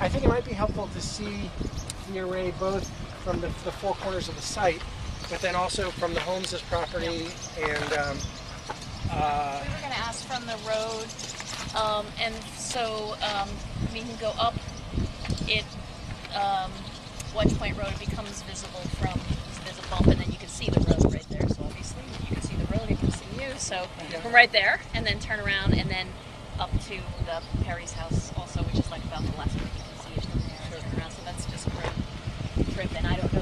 I think it might be helpful to see the array both from the four corners of the site, but then also from the Holmes' property and. We were going to ask from the road, and so we can go up it. Watch Point Road becomes visible from there's a bump, and then you can see the road right there. So obviously, you can see the road, you can see you. So from right there, and then turn around, and then up to the Perry's house also, which is like about the last one. You can see it from there. Turn around. So that's just great trip. And I don't know.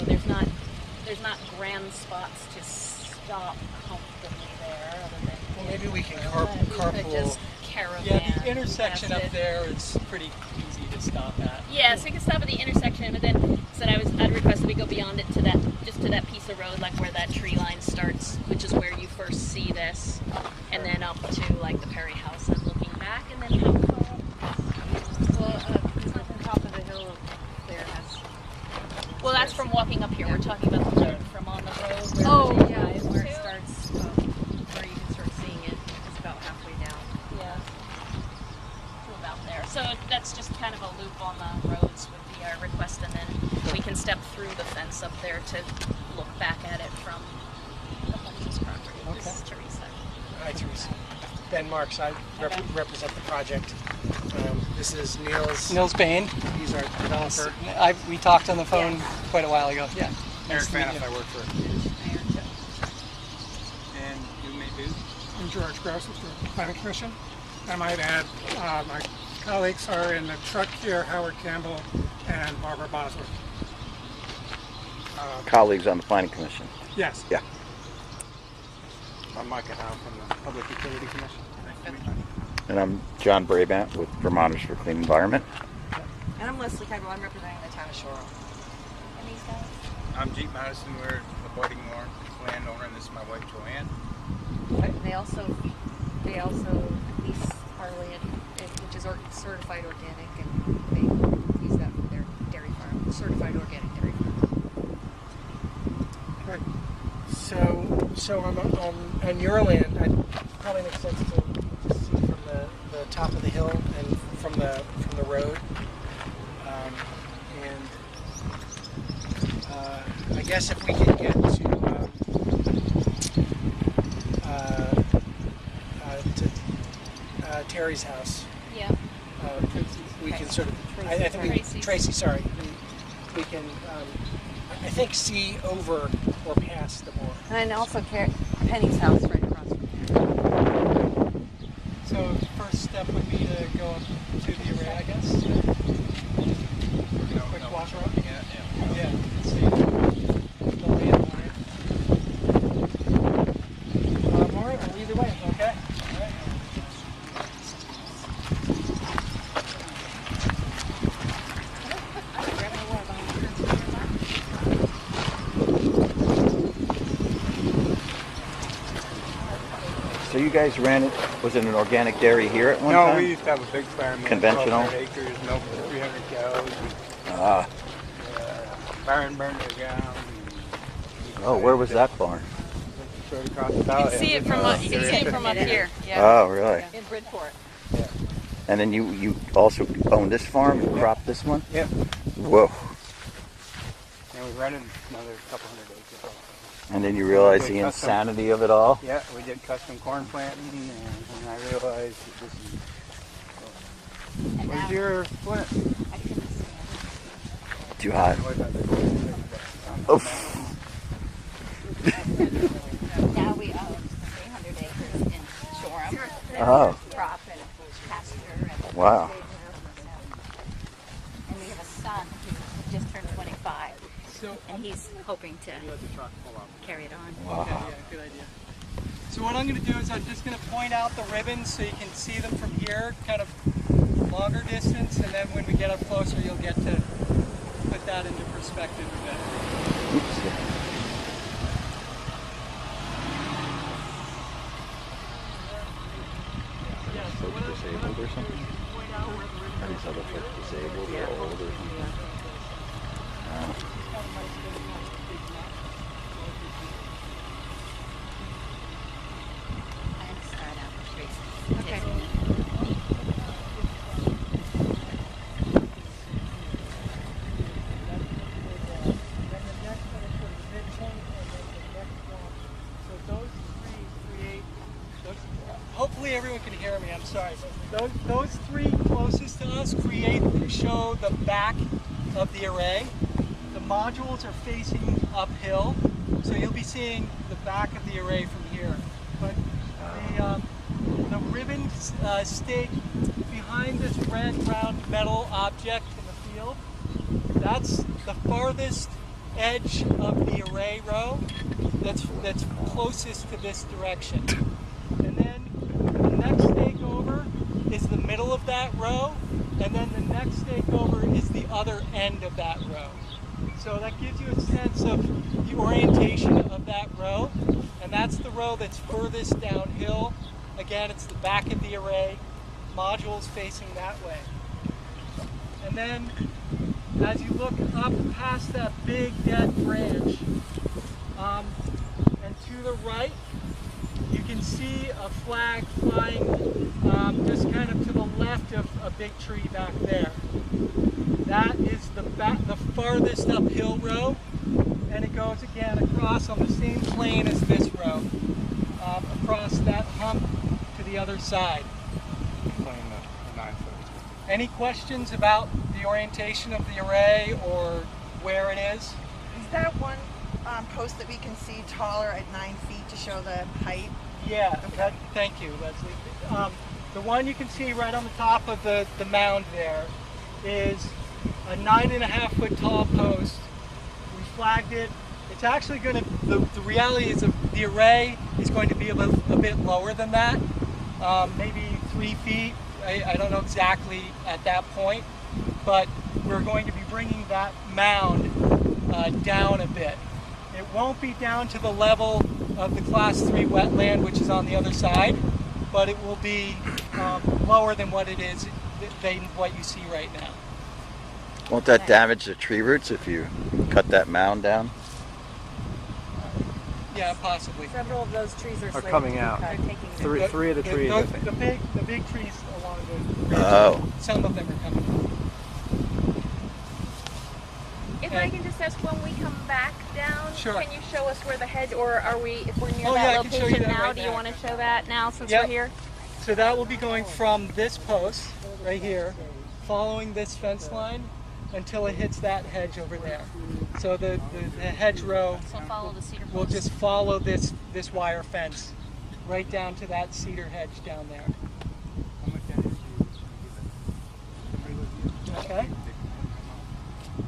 There's not grand spots to stop comfortably there, other than maybe we can carpool. Just caravan. Yeah, the intersection up there is pretty easy to stop at. Yeah, so you can stop at the intersection, but then said I'd request we go beyond it to that, just to that piece of road, like where that tree line starts, which is where you first see this, and then up to like the Perry house and looking back, and then how far up? Well, the top of the hill there has. Well, that's from walking up here. We're talking about the road from on the road. Where it starts, where you can start seeing it. It's about halfway down. Yeah. To about there. So that's just kind of a loop on the roads would be our request, and then we can step through the fence up there to look back at it from the Holmes' property. Okay. This is Teresa. Hi, Teresa. Ben Marks. I represent the project. This is Nils Bain. He's our developer. We talked on the phone quite a while ago. Yeah. Eric Faniff, I work for. And you may do? I'm George Gross with the Planning Commission. I might add, my colleagues are in the truck here, Howard Campbell and Barbara Bosworth. Colleagues on the Planning Commission. Yes. Yeah. I'm Micah Howe from the Public Utility Commission. And I'm John Brabant with Vermonters for Clean Environment. And I'm Leslie Kegel. I'm representing the town of Shorehan. And these guys? I'm Jeep Madison. We're avoiding more landowner, and this is my wife Joanne. They also lease Harley, which is certified organic, and they use that for their dairy farm, certified organic dairy farm. Right. So on your land, it probably makes sense to see from the top of the hill and from the road. I guess if we could get to Terry's house, Yeah. we can sort of. I think Tracy. Sorry. We can. I think see over or past the board. And then also Penny's house right across from there. So first step would be to go up to the array, I guess. Quick walk around. Yeah. See the landline. All right. Well, either way. Okay. All right. So you guys ran it, was it an organic dairy here at one No, time? we used to have a big farm. Conventional? 1,200 acres, milk for 300 cows. Ah. Barn burned to the ground. Oh, where was that barn? Straight across the You valley. can see it from up here. Yeah. Oh, really? In Bridport. Yeah. And then you also own this farm, you cropped this one? Yep. Whoa. And we rented another couple hundred acres. And then you realize the Custom. insanity of it all? Yeah, we did custom corn planting, and I realized that this is. Where's your flint? Too hot. Oh. Now we own 300 acres in Shoreham. Oh. Crop and pasture. And Wow. And we have a son who just turned 25. And he's hoping to carry it on. Wow. Okay, yeah, good idea. So what I'm going to do is I'm just going to point out the ribbons so you can see them from here, kind of longer distance, and then when we get up closer you'll get to put that into perspective a bit. Oops. Folks disabled or something? Are these other folks disabled or old or something? sorry. Those three closest to us show the back of the array. The modules are facing uphill, so you'll be seeing the back of the array from here. But the ribbon stake behind this red round metal object in the field, that's the farthest edge of the array row that's closest to this direction. And then the next stake over is the middle of that row, and then the next stake over is the other end of that row. So that gives you a sense of the orientation of that row, and that's the row that's furthest downhill. Again, it's the back of the array, modules facing that way. And then as you look up past that big dead branch, and to the right, you can see a flag flying just kind of to the left of a big tree back there. That is the farthest uphill row, and it goes again across on the same plane as this row, across that hump to the other side. Any questions about the orientation of the array or where it is? Is that one post that we can see taller at 9 feet to show the height? Yeah, thank you, Leslie. The one you can see right on the top of the mound there is a 9.5 foot tall post. We flagged it. It's actually going to, the reality is the array is going to be a bit lower than that, maybe 3 feet. I don't know exactly at that point, but we're going to be bringing that mound down a bit. It won't be down to the level of the Class 3 wetland, which is on the other side, but it will be lower than what it is, than what you see right now. Won't that damage the tree roots if you cut that mound down? Yeah, possibly. Several of those trees are coming out. They're taking Three of the trees. The big trees along the ridge, Oh. some of them are coming out. If I can just ask, when we come back down, Sure. can you show us where the hedge, or are we, if we're near Oh, that yeah, I can show you location that now, right do you now. want to show that now since Yep. we're here? So that will be going from this post right here, following this fence line until it hits that hedge over there. So the hedge row So follow the cedar will post. just follow this wire fence right down to that cedar hedge down there. Okay.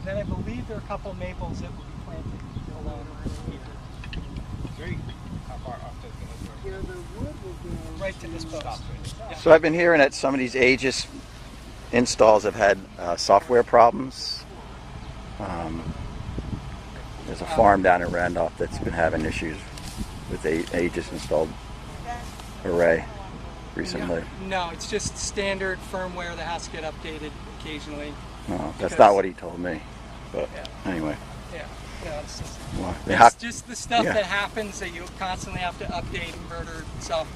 Then I believe there are a couple of maples that will be planted along here. How far off does it look? Right to this post. Yeah. So I've been hearing that some of these Aegis installs have had software problems. There's a farm down in Randolph that's been having issues with the Aegis installed array recently. No, it's just standard firmware that has to get updated occasionally. No, that's not what he told me. But anyway, Yeah, no, it's just, well, it's just the stuff yeah. that happens that you constantly have to update inverter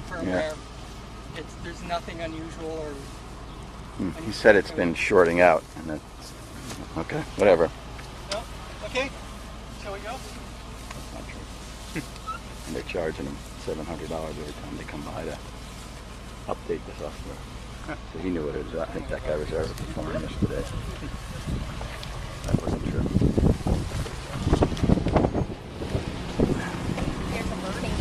firmware. There's nothing unusual or. He said it's been shorting out, and that's okay. Whatever. No? Okay. Shall we go? Not true. And they're charging them $700 every time they come by to update the software. So he knew what it was. I think that guy was there at the farm yesterday. That wasn't true. There's a birdie.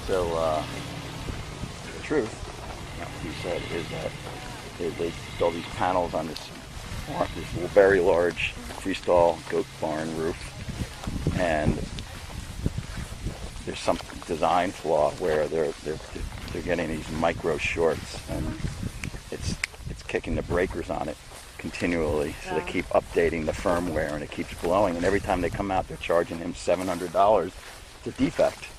So the truth, he said, is that they installed these panels on this very large freestall goat barn roof, and there's some design flaw where they're getting these micro shorts, and it's kicking the breakers on it continually, so they keep updating the firmware, and it keeps blowing, and every time they come out they're charging him $700. It's a defect.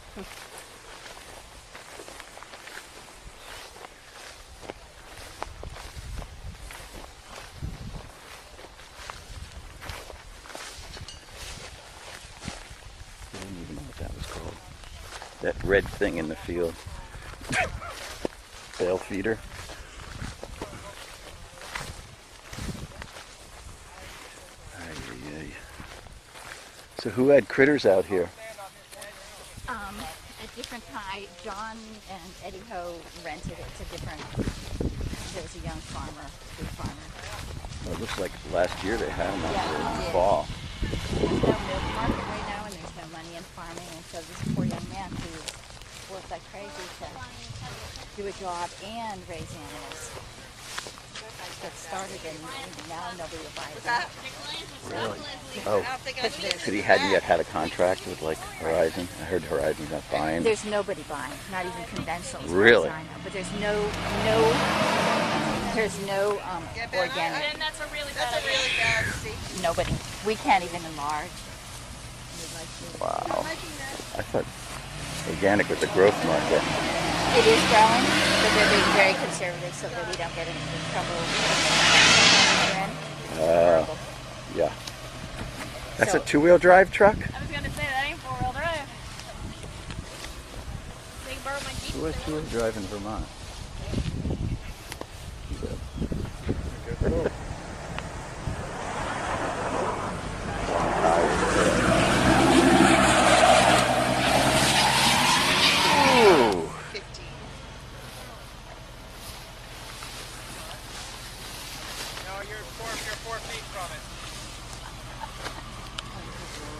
I didn't even know what that was called. That red thing in the field. Bale feeder. Ay. So who had critters out here? At different times. John and Eddie Ho rented it to different. There was a young farmer, big farmer. Well, it looks like last year they had them out Yeah, there in they the did. fall. There's no milk market right now, and there's no money in farming, and so this poor young man who worked like crazy to do a job and raise animals. That started, and now nobody will buy it. Really? Oh, because he hadn't yet had a contract with like Horizon. I heard Horizon's not buying. There's nobody buying, not even conventional. as far Really? as I know. But there's no organic. And that's a really That's bad a really bad see. Nobody. We can't even enlarge. Wow. I thought organic was a growth market. It is growing, but they're being very conservative so that we don't get into trouble. Yeah. That's So- a two-wheel drive truck? I was gonna say that ain't four-wheel drive. They can borrow my Jeep. Who has two-wheel drive in Vermont? Ooh. 15. No, you're 4 feet from it.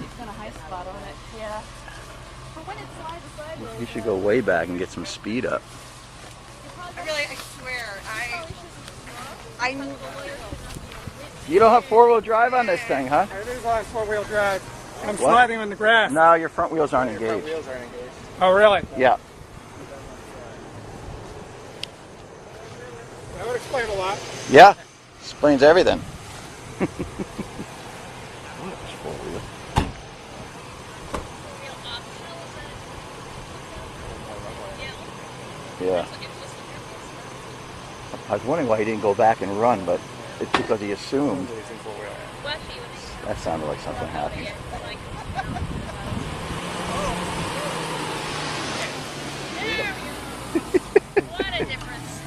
It's got a high spot on it. Yeah. But when it's side to side, You should go way back and get some speed up. I swear, I You don't have four-wheel drive on this thing, huh? It is on four-wheel drive. I'm What? sliding on the grass. No, your front wheels aren't Front engaged. wheels aren't engaged. Oh, really? Yeah. That would explain a lot. Yeah. Explains everything. Four-wheel. Yeah. I was wondering why he didn't go back and run, but it's because he assumed. That sounded like something happened. What a difference.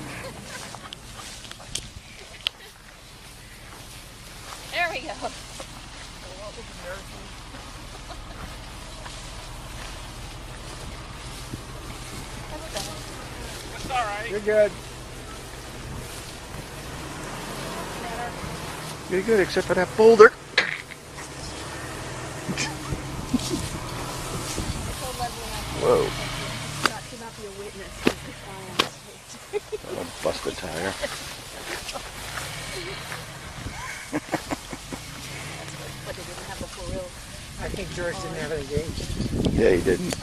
There we go. It's all right. You're good. You're good, except for that boulder. Whoa. Not be a witness. That'll bust a tire. But they didn't have the four-wheel. I think George didn't have it engaged. Yeah, he didn't.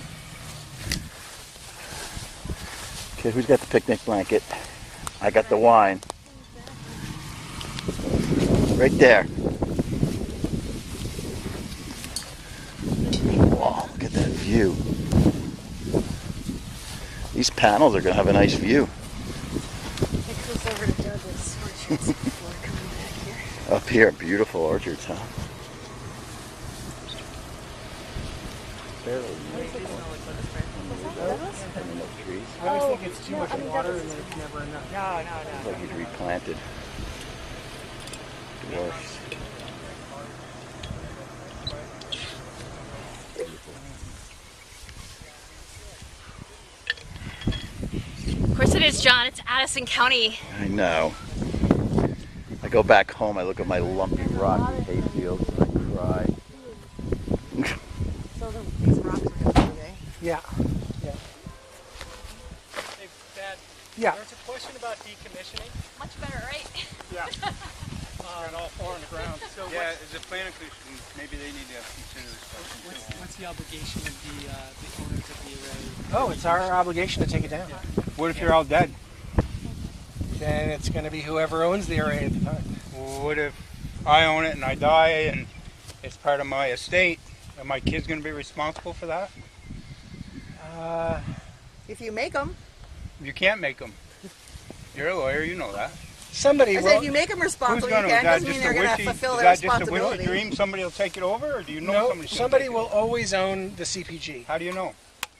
Okay, who's got the picnic blanket? I got the wine. Right there. Wow, look at that view. These panels are going to have a nice view. It goes over to Douglas Orchards before coming back here. Up here, beautiful orchards, huh? Fairly I always think it's too much water and then it's never enough. Looks like he's replanted. Dwarfs. Of course it is, John. It's Addison County. I know. I go back home, I look at my lumpy rocky hayfields and I cry. so these rocks are good today. Yeah. Yeah. Hey, Dad, Yeah. there's a question about decommissioning. Much better, right? Yeah. Got all four on the ground. So Yeah, as a planning commission, maybe they need to consider this question too. what's the obligation of the owners of the array? Oh, it's our obligation to take it down. What if you're all dead? Then it's going to be whoever owns the array at the time. What if I own it and I die and it's part of my estate? Are my kids going to be responsible for that? If you make them, You can't make them. You're a lawyer, you know that. Somebody I will. said if you make them Who's responsible, you going to? can. Is that Doesn't mean just they're a going to wishy? fulfill Is their that just a responsibility. wishy dream? Somebody will take it over, or do you know No, somebody's gonna somebody take will it? always own the CPG How do you know?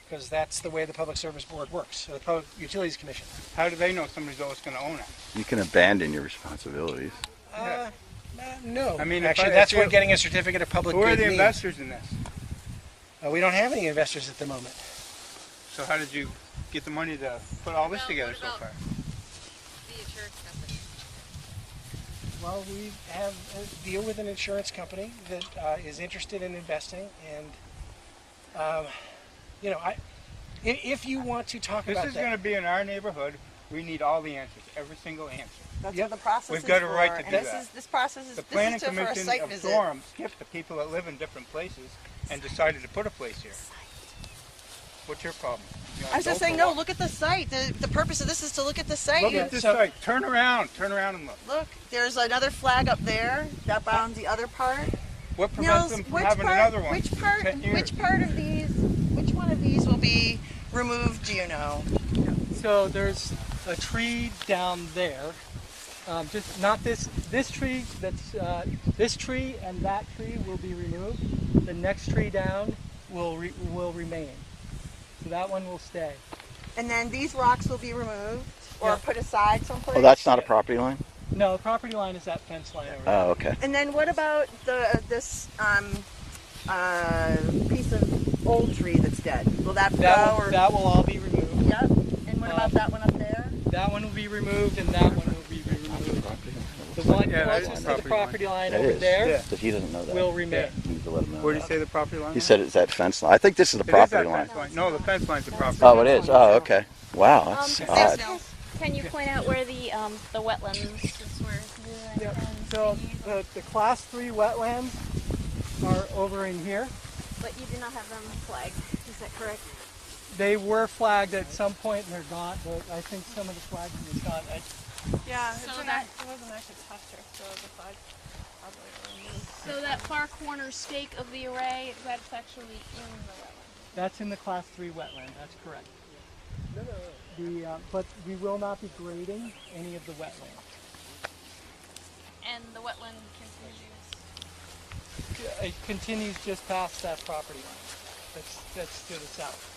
because that's the way the Public Service Board works, or the Public Utilities Commission. How do they know somebody's always going to own it? You can abandon your responsibilities. No. I mean, if actually, I- that's if what you- getting a certificate of public Who are good the means. investors in this? We don't have any investors at the moment. So how did you get the money to put all this Well, together what so about- far? The insurance company. Well, we have a deal with an insurance company that is interested in investing, and you know, if you want to talk This about is that, going to be in our neighborhood. We need all the answers, every single answer. That's Yep. what the process We've is got a right for, to and do this that. is this process is The this planning is for a commission site of visit. Durham skipped the people that live in different places and decided to put a place here. What's your problem? You wanna I was just go saying, for no, what? look at the site. The purpose of this is to look at the site. Look You- at this so- site. Turn around and look. Look, there's another flag up there that bounds the other part. What prevents Nils, them from which having part? another one? Which part? 10 years? Which part of these? Which one of these will be removed? Do you know? So there's a tree down there. Just not this tree. That's this tree and that tree will be removed. The next tree down will remain. So that one will stay. And then these rocks will be removed or Yeah. put aside someplace. Oh, that's not a property line? No, the property line is that fence line over there. Oh, okay. And then what about this piece of old tree that's dead? Will that go? Or That will all be removed. yep. And what about that one up there? That one will be removed, and that one will be removed. The one Yeah, that is closest to the property property line That over is. there Yeah. But he doesn't know that. will remain. You need to let him know Where do that. you say the property line? He was? said it's that fence line. I think this is the It is property that line. fence line. No, the fence line's the property. Oh, it is? Oh, okay. Wow, that's Can odd. can you point out where the wetlands is where Yep. So the class 3 wetlands are over in here. but you do not have them flagged. Is that correct? They were flagged at some point and they're gone, but I think some of the flagging is gone. Yeah, So that it wasn't actually touched her, so the flag probably removed. so that far corner stake of the array, that's actually in the wetland. That's in the class 3 wetland, that's correct. But we will not be grading any of the wetlands. And the wetland continues. It continues just past that property line. That's to the south.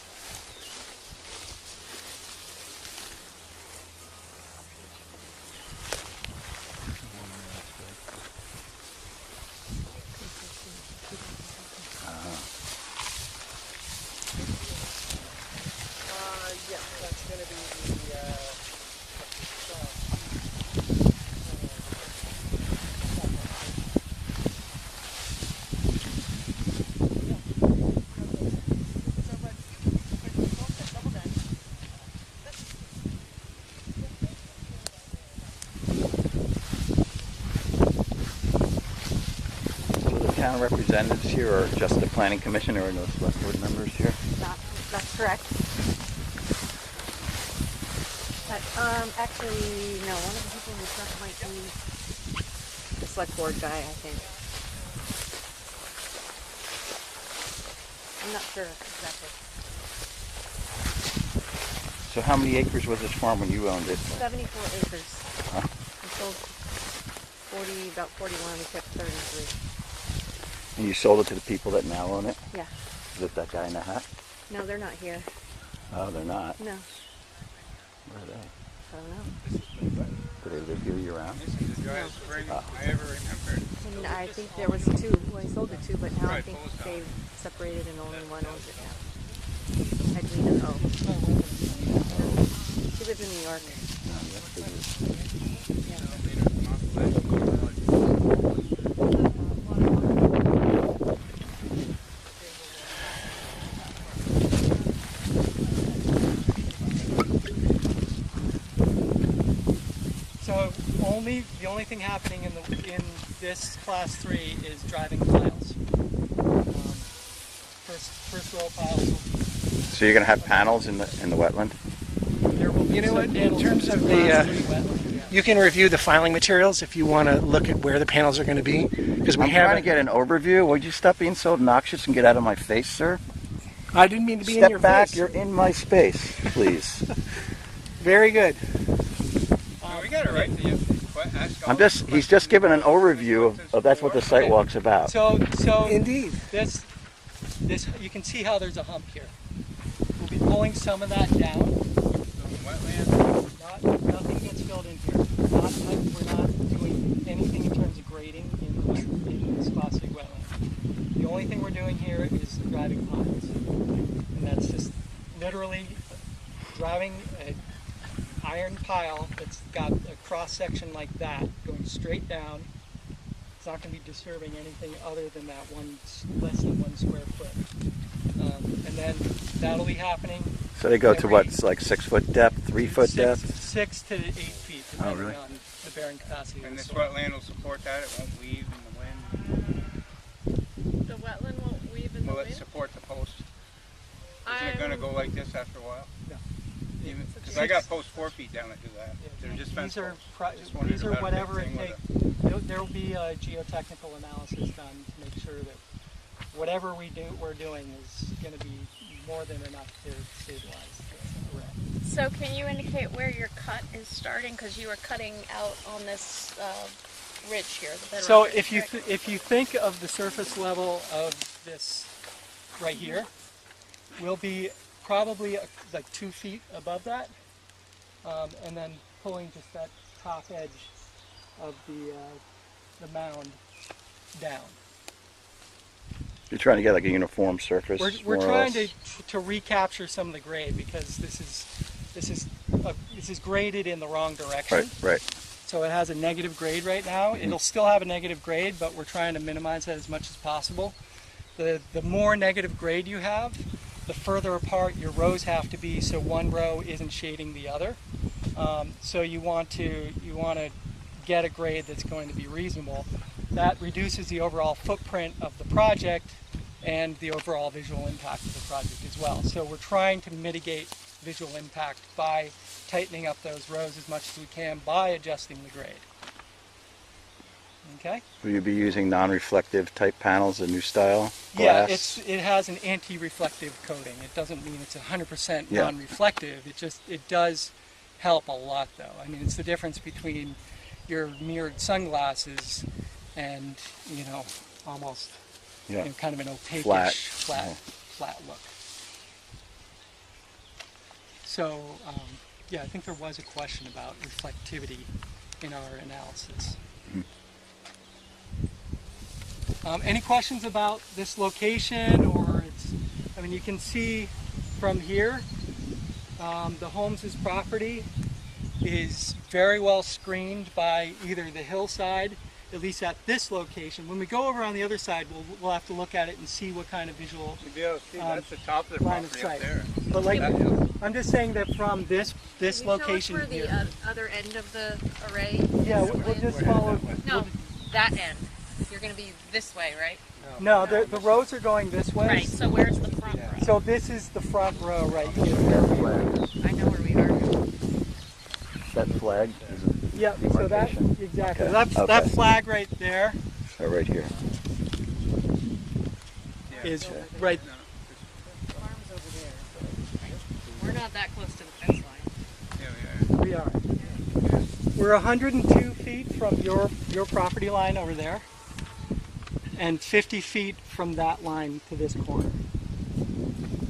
yes, that's going to be So the town representatives here are just the planning commission, or no select board members here? That's correct. Actually, no. One of the people who stuff might be the select board guy, I think. I'm not sure exactly. So how many acres was this farm when you owned it? 74 acres. Huh? We sold about 41. We kept 33. And you sold it to the people that now own it? Yeah. Is it that guy in the hat? No, they're not here. Oh, they're not. No, Where are they? I don't know. Do they live here year round? This is the driest spring I ever remember. And I think there was two who I sold it to, but now I Right, think full stop. they've separated and only one owns it now. Edwina O. She lives in New York. So the only thing happening in this class 3 is driving piles. First row piles. So you're going to have panels in the wetland? There will be You know some what, in panels terms of in the, class 3 wetland, yeah. You can review the filing materials if you want to look at where the panels are going to be, because we I'm have. trying to get an overview. Would you stop being so obnoxious and get out of my face, sir? I didn't mean to be in Step your back. face. You're in my space, please. Very good. We got it right to you. He's just giving an overview of that's what the site walk's about. So Indeed. this you can see how there's a hump here. We'll be pulling some of that down. Nothing gets filled in here. We're not doing anything in terms of grading in this class 3 wetland. The only thing we're doing here is the driving piles, and that's just literally tile that's got a cross section like that going straight down. It's not going to be disturbing anything other than that less than 1 square foot. And then that'll be happening. So they go to what? It's like 6 foot depth, 3 foot depth? 6 to 8 feet, depending really? on the bearing capacity. And of this the soil. wetland will support that. It won't weave in the wind. The wetland won't weave in the Will it wind? support the post? Isn't it I'm- going to go like this after a while? Yeah. Because I got posts 4 feet down that do that. They're just fence These are, posts. Just wondered these are about a big whatever it thing with takes. There will be a geotechnical analysis done to make sure that whatever we're doing is going to be more than enough to stabilize the array. So can you indicate where your cut is starting? Because you were cutting out on this ridge here. The bedrock So ridge, if you correct? if you think of the surface level of this right here, we'll be probably like 2 feet above that, and then pulling just that top edge of the mound down. You're trying to get like a uniform surface. We're more or trying less? to recapture some of the grade because this is graded in the wrong direction. Right, right. So it has a negative grade right now. It'll still have a negative grade, but we're trying to minimize that as much as possible. The more negative grade you have, the further apart your rows have to be, so one row isn't shading the other. So you want to get a grade that's going to be reasonable. That reduces the overall footprint of the project and the overall visual impact of the project as well. So we're trying to mitigate visual impact by tightening up those rows as much as we can by adjusting the grade. Okay? Will you be using non-reflective type panels, a new style glass? Yeah, it has an anti-reflective coating. It doesn't mean it's 100% Yeah. non-reflective. It does help a lot though. I mean, it's the difference between your mirrored sunglasses and, almost Yeah. kind of an opaque Flat. flat look. So, yeah, I think there was a question about reflectivity in our analysis. Any questions about this location, or you can see from here, the Holmes's property is very well screened by either the hillside, at least at this location. When we go over on the other side, we'll have to look at it and see what kind of visual You'll be able to see that's the top of the line of property up sight. there. But like, That hill. I'm just saying that from this Can you location show us where here. the other end of the array Yeah, is we'll planned? just follow. No, that end. You're going to be this way, right? No, the rows are going this way. Right, so where's the front row? So this is the front row right here. I know where we are. That flag is Yeah, so that, demarcation. exactly. Okay, That okay. flag right there right here. is right. Farm's over there. We're not that close to the fence line. Yeah, We are. We're 102 feet from your property line over there, and 50 feet from that line to this corner.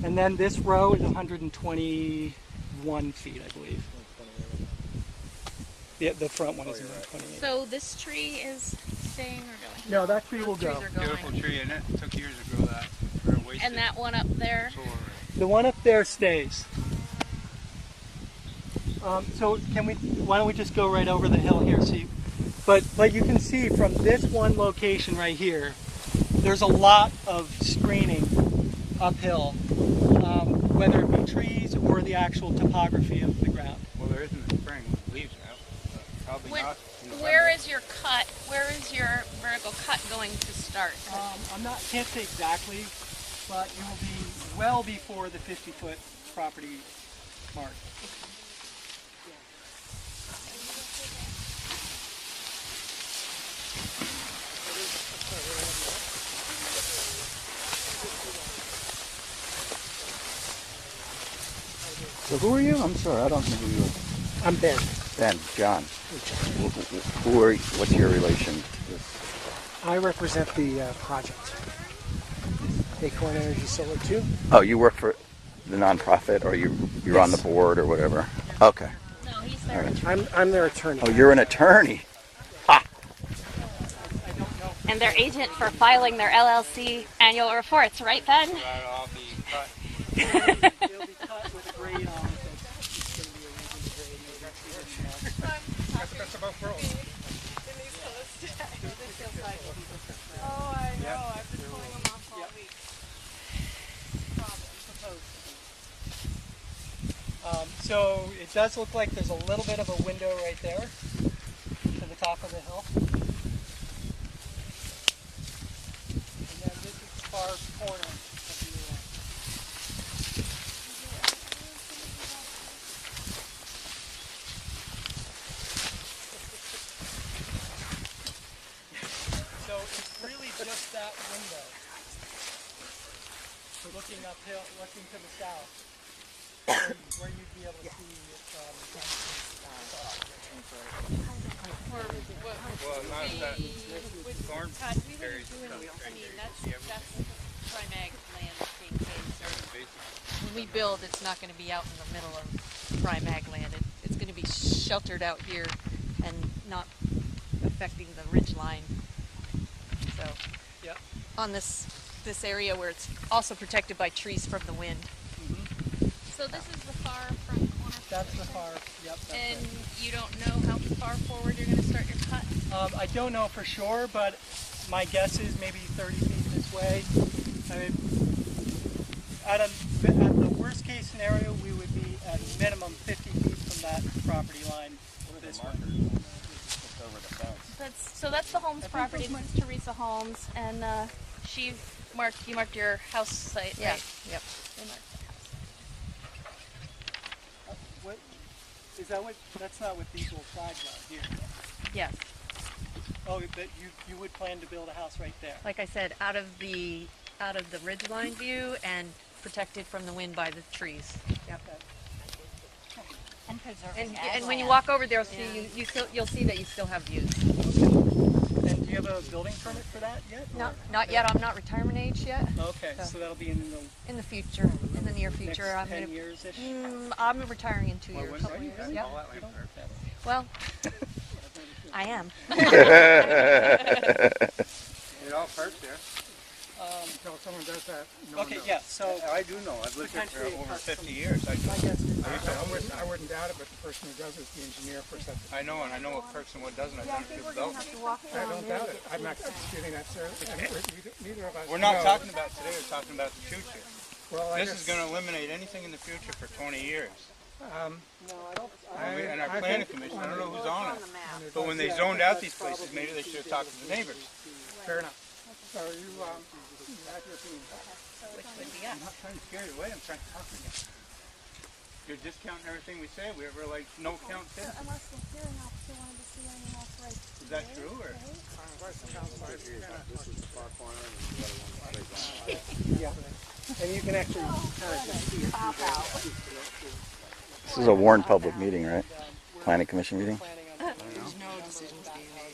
And then this row is 121 feet, I believe. The front one is 128. So this tree is staying or going? No, that tree will Trees go. are Beautiful going. tree, and it took years to grow that. For a wasted And that one up there? solar array. The one up there stays. So why don't we just go right over the hill here, see? But you can see from this one location right here, there's a lot of screening uphill, whether it be trees or the actual topography of the ground. Well, there isn't the spring leaves now. Probably not. in November. Where is your cut? Where is your vertical cut going to start? Can't say exactly, but you will be well before the 50-foot property mark. So who are you? I'm sorry, I don't know who you are. I'm Ben. Ben, John. Who are you? What's your relation to this? I represent the project. Acorn Energy Solar 2. Oh, you work for the nonprofit, or you're on the Yes. board or whatever? Okay. No, he's All there. right. I'm their attorney. Oh, you're an attorney. And their agent for filing their LLC annual reports, right, Ben? That'll all be cut. It'll be cut with a grade on it that's going to be a reasonable grade. about pearls? In these clothes today. Oh, I know. I've been pulling them off all week. So it does look like there's a little bit of a window right there to the top of the hill. And then this is the far corner of the So it's really just that window. Looking uphill, looking to the south. Where you'd be able to see it Well, not that thorn berries. That's Primag land being phased. When we build, it's not going to be out in the middle of Primag land. It's going to be sheltered out here and not affecting the ridge line. So, Yep. on this area where it's also protected by trees from the wind. So this is the far front corner. That's the far, yep. That's And it. you don't know how far forward you're going to start your cut? I don't know for sure, but my guess is maybe 30 feet this way. I mean, at the worst case scenario, we would be at minimum 50 feet from that property line this way. That's the Holmes property. This is Teresa Holmes, and you marked your house site, Yeah. right? Yep. They marked the house. What is that? That's not what these little flags are here. Yes. Oh, but you would plan to build a house right there. Like I said, out of the ridgeline view and protected from the wind by the trees. Yep. And preserving And when you ag walk over there, you'll see that you still have views. And do you have a building permit for that yet? No, or- not yet. I'm not retirement age yet. Okay, so that'll be in the In the future, in the near future, next I'm 10 gonna. years-ish? I'm retiring in 2 Well, years. when- Yep. Yep. all that land for? Well, I am. It all parks there. So if someone does that, Okay, yeah, so I do know. I've lived here for Potentially over cut 50 years. I I wouldn't doubt it, but the person who does it is the engineer for septic. I know, and I know what perks and what doesn't. I've done it through development. I don't doubt it. I'm not disputing that, sir. Neither of us. We're not know. talking about today. We're talking about the future. Well, I This is guess- going to eliminate anything in the future for 20 years. And our I planning think- commission, I don't know who's on it, but when they zoned out these places, maybe they should have talked to the neighbors. Fair enough. So you have your opinion. I'm not trying to scare you away. I'm trying to talk to you. You're discounting everything we say. We ever like no count this? Unless the hearing officer wanted to see anything else right. Is that true or? Yeah. And you can actually kind of just see it. This is a warned public meeting, right? Planning commission meeting? There's no decisions being made.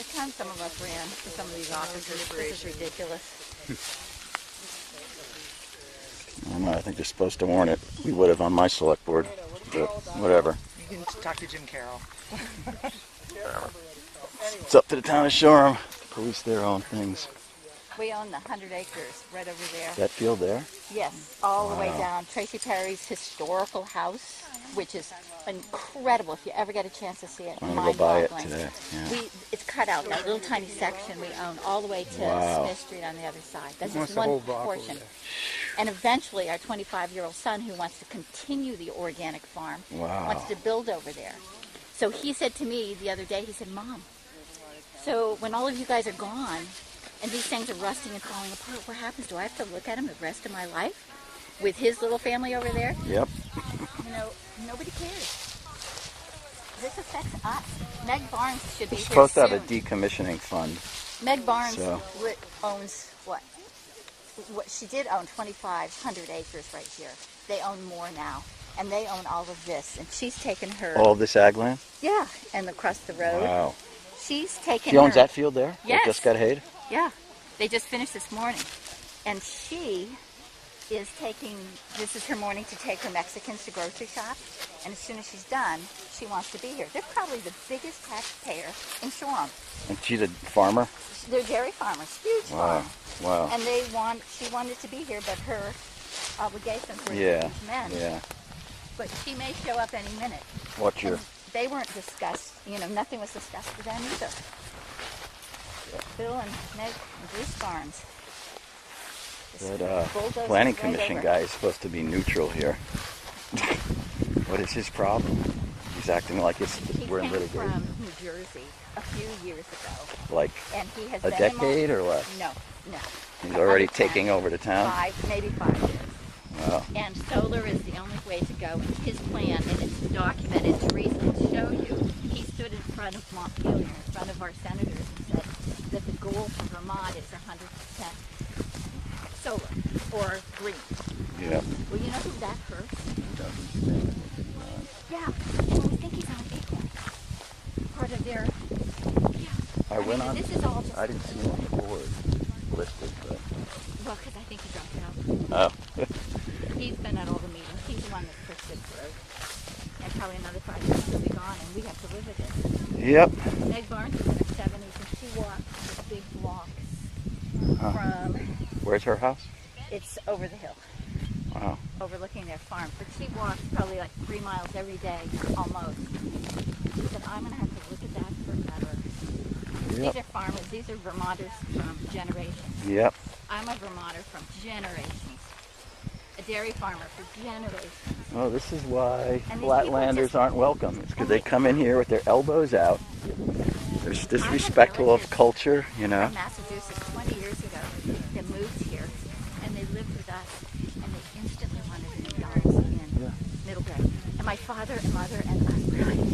It's time some of us ran for some of these offices. This is ridiculous. I don't know. I think they're supposed to warn it. We would have on my select board, but whatever. You can talk to Jim Carroll. It's up to the town of Shoreham to police their own things. We own the 100 acres right over there. That field there? Yes, all the way Wow. down. Tracy Perry's historical house, which is incredible if you ever get a chance to see it. I'm gonna go buy it Mind-boggling. today. Yeah. It's cut out, that little tiny section we own all the way to Wow. Smith Street on the other side. That's Wants just the one whole block over portion. there. And eventually our 25-year-old son, who wants to continue the organic farm, Wow. wants to build over there. So he said to me the other day, he said, Mom, so when all of you guys are gone and these things are rusting and falling apart, what happens? Do I have to look at them the rest of my life with his little family over there? Yep. You know, nobody cares. This affects us. Meg Barnes should be We're here supposed to have a soon. decommissioning fund. Meg Barnes So- owns what? She did own 2,500 acres right here. They own more now, and they own all of this. And she's taken her. All this ag land? Yeah, and across the road. Wow. She's taken. She owns her, that field there? Yes. That just got hayed? Yeah, they just finished this morning, and she is taking. This is her morning to take her Mexicans to grocery shop, and as soon as she's done, she wants to be here. They're probably the biggest taxpayer in Shoreham. And she's a farmer? They're dairy farmers, huge Wow. farm. Wow. And she wanted to be here, but her obligations were Yeah. huge men. Yeah. But she may show up any minute. What's your they weren't discussed, you know, nothing was discussed for them either. Bill and Meg and Bruce Barnes. That Bulldozers planning right commission over. guy is supposed to be neutral here. What is his problem? He's acting like we're in He came litigation. from New Jersey a few years ago, Like and he has a been in decade or less? No, no. He's already Under 10. taking over the town? Maybe 5 years. Wow. And solar is the only way to go. His plan, and it's documented. Teresa can show you. He stood in front of Montpelier, in front of our senators, and said that the goal for Vermont is 100% solar or green. Yeah. Well, you know who that hurts? Yeah. Well, I think he's on Acorn. Part of their. Yeah. I went on. This is all just. I didn't see him on the board listed, but. Well, because I think he dropped out. Oh. He's been at all the meetings. He's the one that pushed it through. And probably another 5 years he'll be gone, and we have to live with it. Yep. Meg Barnes is in her 70s, and she walks the big blocks from. Where's her house? It's over the hill, Wow. overlooking their farm. But she walks probably like 3 miles every day, almost. She said, I'm going to have to look at that forever. Yep. These are farmers. These are Vermonters from generations. Yep. I'm a Vermonter from generations. A dairy farmer for generations. Oh, this is why And these Flatlanders people just- aren't welcome. It's because they come in here with their elbows out. They're disrespectful of culture, you know. From Massachusetts 20 years ago, they moved here, and they lived with us, and they instantly wanted to be dogs in Middlebury. And my father and mother and us were like,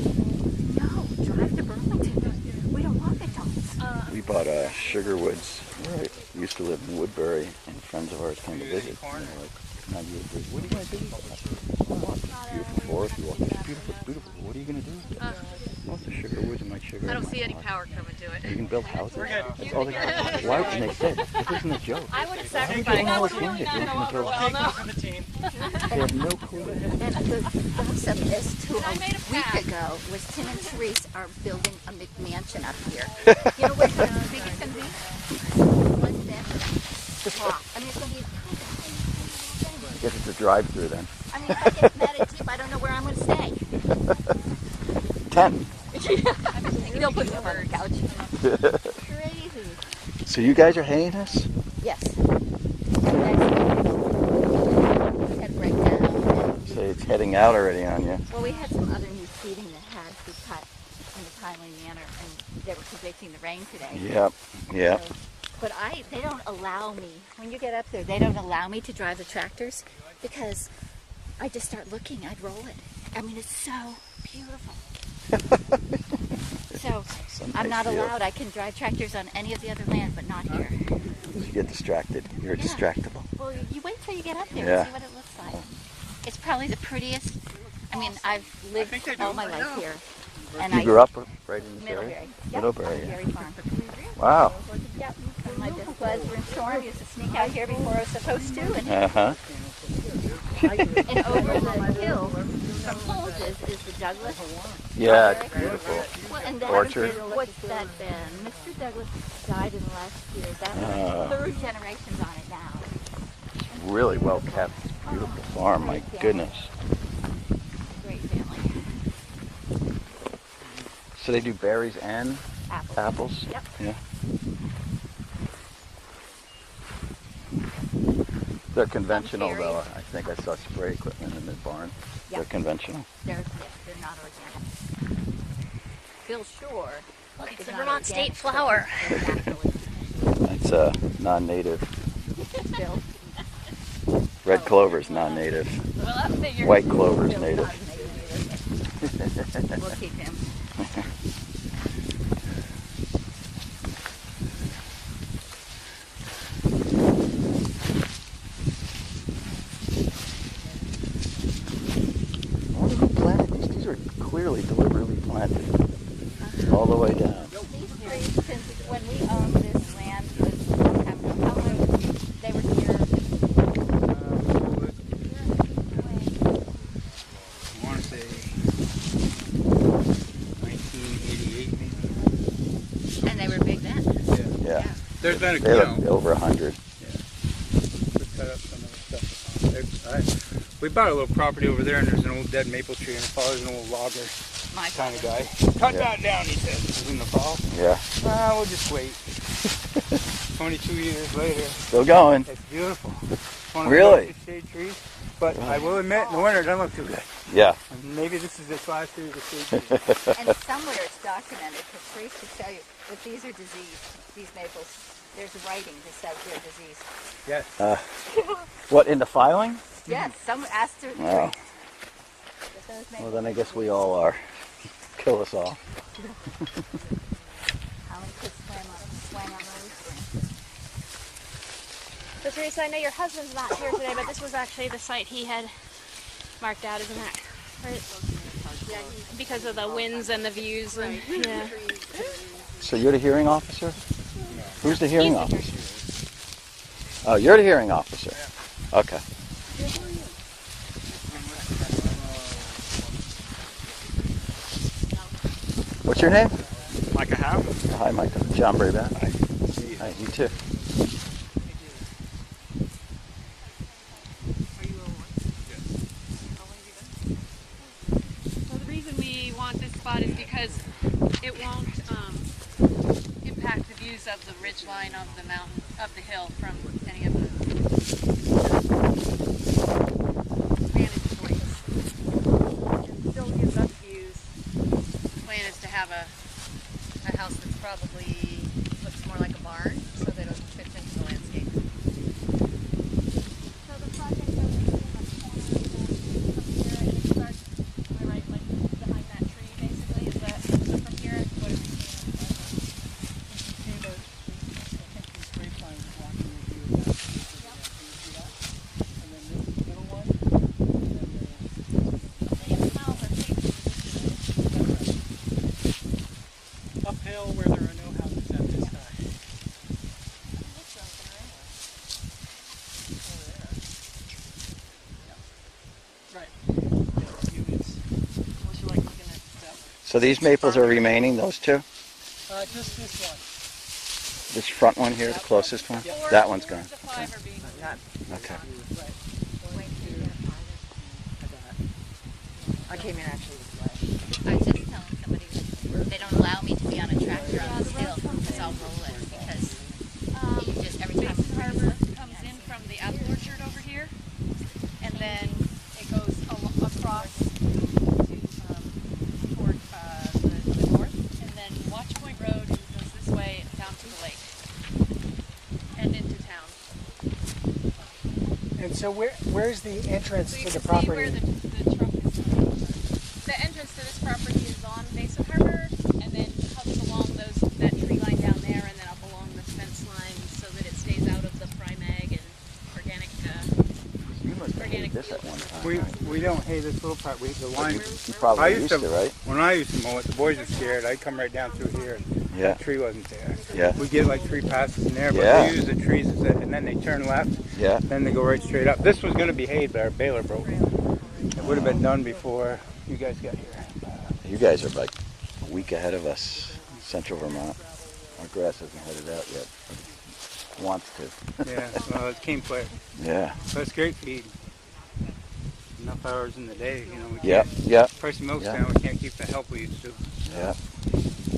no, drive to Burlington. We don't want the dogs. We bought Sugarwoods. Right. We used to live in Woodbury, and friends of ours came to visit. And they were like, "Now you agree. What are you going to do?" Beautiful forest. You walk, beautiful, beautiful. What are you going to do? Oh, the Sugarwoods and my sugar. I don't and see my any heart. power coming to it. You can build houses. We're good. That's all they got. Why? And they said, this isn't a joke. I would have Why are we sacrificed. getting all this land if you're going to build Take houses? one for the team. They have no clue. And the gossip is to I made a a week pact. ago was Tim and Therese are building a McMansion up here. You know what the biggest going to be? 1 bedroom. Wow. I mean, it's going to be a I guess it's a drive-through then. I mean, if I get mad at Jeep, I don't know where I'm going to stay. 10. They'll put me on the couch. Crazy. So you guys are haying us? Yes. We had breakdown. So it's heading out already on you. Well, we had some other new seeding that had to be cut in a timely manner, and they were predicting the rain today. Yep. Yep. So, but they don't allow me, when you get up there, they don't allow me to drive the tractors because I just start looking, I'd roll it. I mean, it's so beautiful. So I'm not allowed. I can drive tractors on any of the other land, but not here. You get distracted. You're Yeah. distractible. Well, you wait till you get up there Yeah. and see what it looks like. It's probably the prettiest. I mean, I've lived all my life here. And You grew up right in this area? Middlebury. Yep, Middlebury, on a yeah. dairy farm. Wow. Yep. And my best buds were in Shoreham. Used to sneak out here before I was supposed to. And, Uh-huh. and over the hill from Holmes is the Douglas. Yeah, it's beautiful. Well, and that Orchard. What's that been? Mr. Douglas died in the last year. That's third generation's on it now. Really well kept. Beautiful farm, my goodness. Great family. So they do berries and Apples. apples? Yep. Yeah. They're conventional berries. though. I think I saw spray equipment in the barn. Yep. They're conventional. They're not organic. Bill Shore. Look, it's is the not Vermont state organic, but flower. they're naturally It's non-native. Bill. Red clover's non-native. Well, that figures. White clover's Bill's native. not native. We'll keep him. I wonder who planted these. These are clearly deliberately planted. All the way down. These trees, since when we owned this land, was a long time ago. How long they were here? I want to say 1988 maybe. And they were big then. Yeah. There's been a, They look over 100. we cut up some of the stuff. We bought a little property over there, and there's an old dead maple tree, and it follows an old logger. My kind of father. guy. Cut Yeah. that down, he said. This is in the fall. Yeah. We'll just wait. 22 years later, Still going. it's beautiful. One of Really? the shade trees. But I will admit, in the winter, it doesn't look too good. Yeah. And maybe this is its last year of the shade trees. And somewhere it's documented, because Trace could tell you that these are diseased, these maples. There's writing that says they're diseased. Yes. What, in the filing? Yes, some asked her. Oh. But those Well, maples then I are guess we diseased. all are. Kill us all. How many kids swam on those? So Teresa, I know your husband's not here today, but this was actually the site he had marked out, isn't that right? Yeah, Because of the winds and the views and yeah. So you're the hearing officer? Who's the hearing officer? Oh, you're the hearing officer. Okay. What's your name? Micah Howe? Hi, Michael. John Brayback. Hi, you too. So the reason we want this spot is because it won't impact the views of the ridge line of the mountain, of the hill from any of the vantage points. It still gives us views. The plan is to have a house that's probably looks more like a barn so that it fits into the landscape. So the project goes in the corner from here and it starts, am I right, like behind that tree basically? Is that so from here? What is Uphill where there are no houses at this time. Right. Units. Would you like looking at stuff? So these maples are remaining, those two? Just this one. This front one here, the closest one? That one's gone. The five are being Okay. I came in actually this way. I was just telling somebody that they don't allow me to be on a tractor on this hill because I'll roll it because you just every time. Basin Harbor comes in from the apple orchard over here, and then it goes across to toward the north, and then Watch Point Road goes this way down to the lake and into town. And so where's the entrance So you to can the see where property? the truck is. The entrance to this property is on Basin Harbor, and then hugs along that tree line down there, and then up along this fence line, so that it stays out of the primag and organic. You must have Organic hated this at one time. We don't hate this little part. The line. You probably used to, right? When I used to mow it, the boys were scared. I'd come right down through here and Yeah. the tree wasn't there. Yeah. We get like 3 passes in there, but Yeah. they use the trees as and then they turn left, Yeah. then they go right straight up. This was going to be hayed, but our baler broke. It would have been done before you guys got here. You guys are like a week ahead of us, Central Vermont. Our grass hasn't headed out yet. It wants to. Yeah, well, it's cane flare. Yeah. So it's great feed. Enough hours in the day, you know. We Yeah. can't, Yeah. price of milk's Yeah. down, we can't keep the help we used to. Yeah.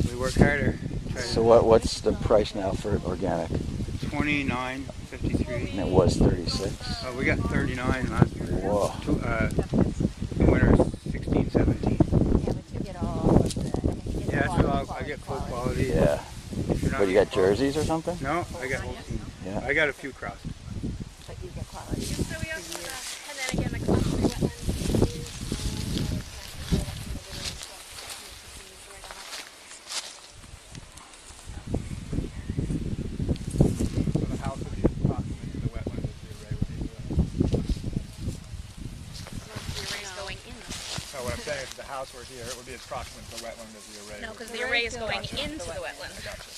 We work harder. Try So what's the price now for organic? to 29.53. And it was 36. We got 39 last year. Whoa. Winter 16, 17. Yeah, but you get all of the. Yeah, that's what I get full quality. Yeah. If you're not What, you got getting quality- jerseys or something? No, I got whole team. Yeah. I got a few crossed. But you get quality. So we also and then again the cluster wetlands So the house would be approximate to the wetland as the array would be. The array's going in. So what I'm saying is if the house were here, it would be approximate to the wetland as the array. No, because the array is going into the wetland. Gotcha.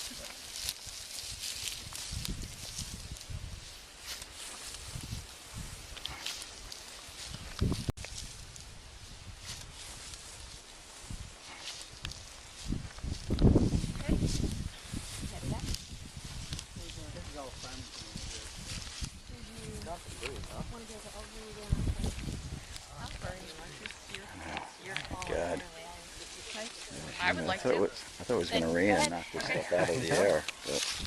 God. thought it was going to rain and knock this stuff out of the air, but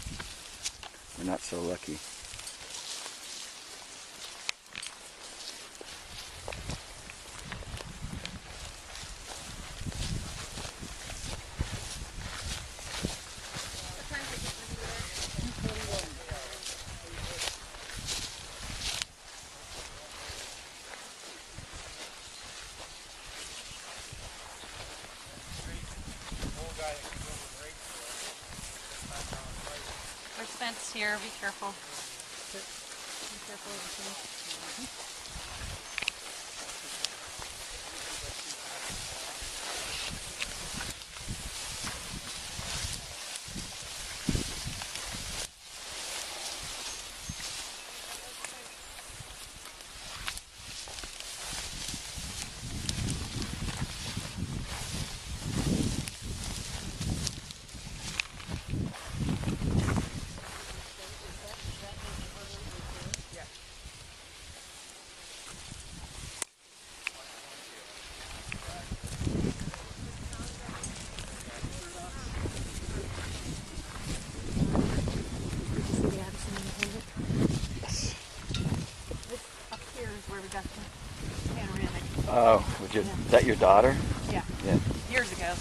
we're not so lucky. There's fence here, be careful. Be careful of the fence. Up here is where we got the panoramic. Oh, is that your daughter? Yeah. Yeah. Years ago.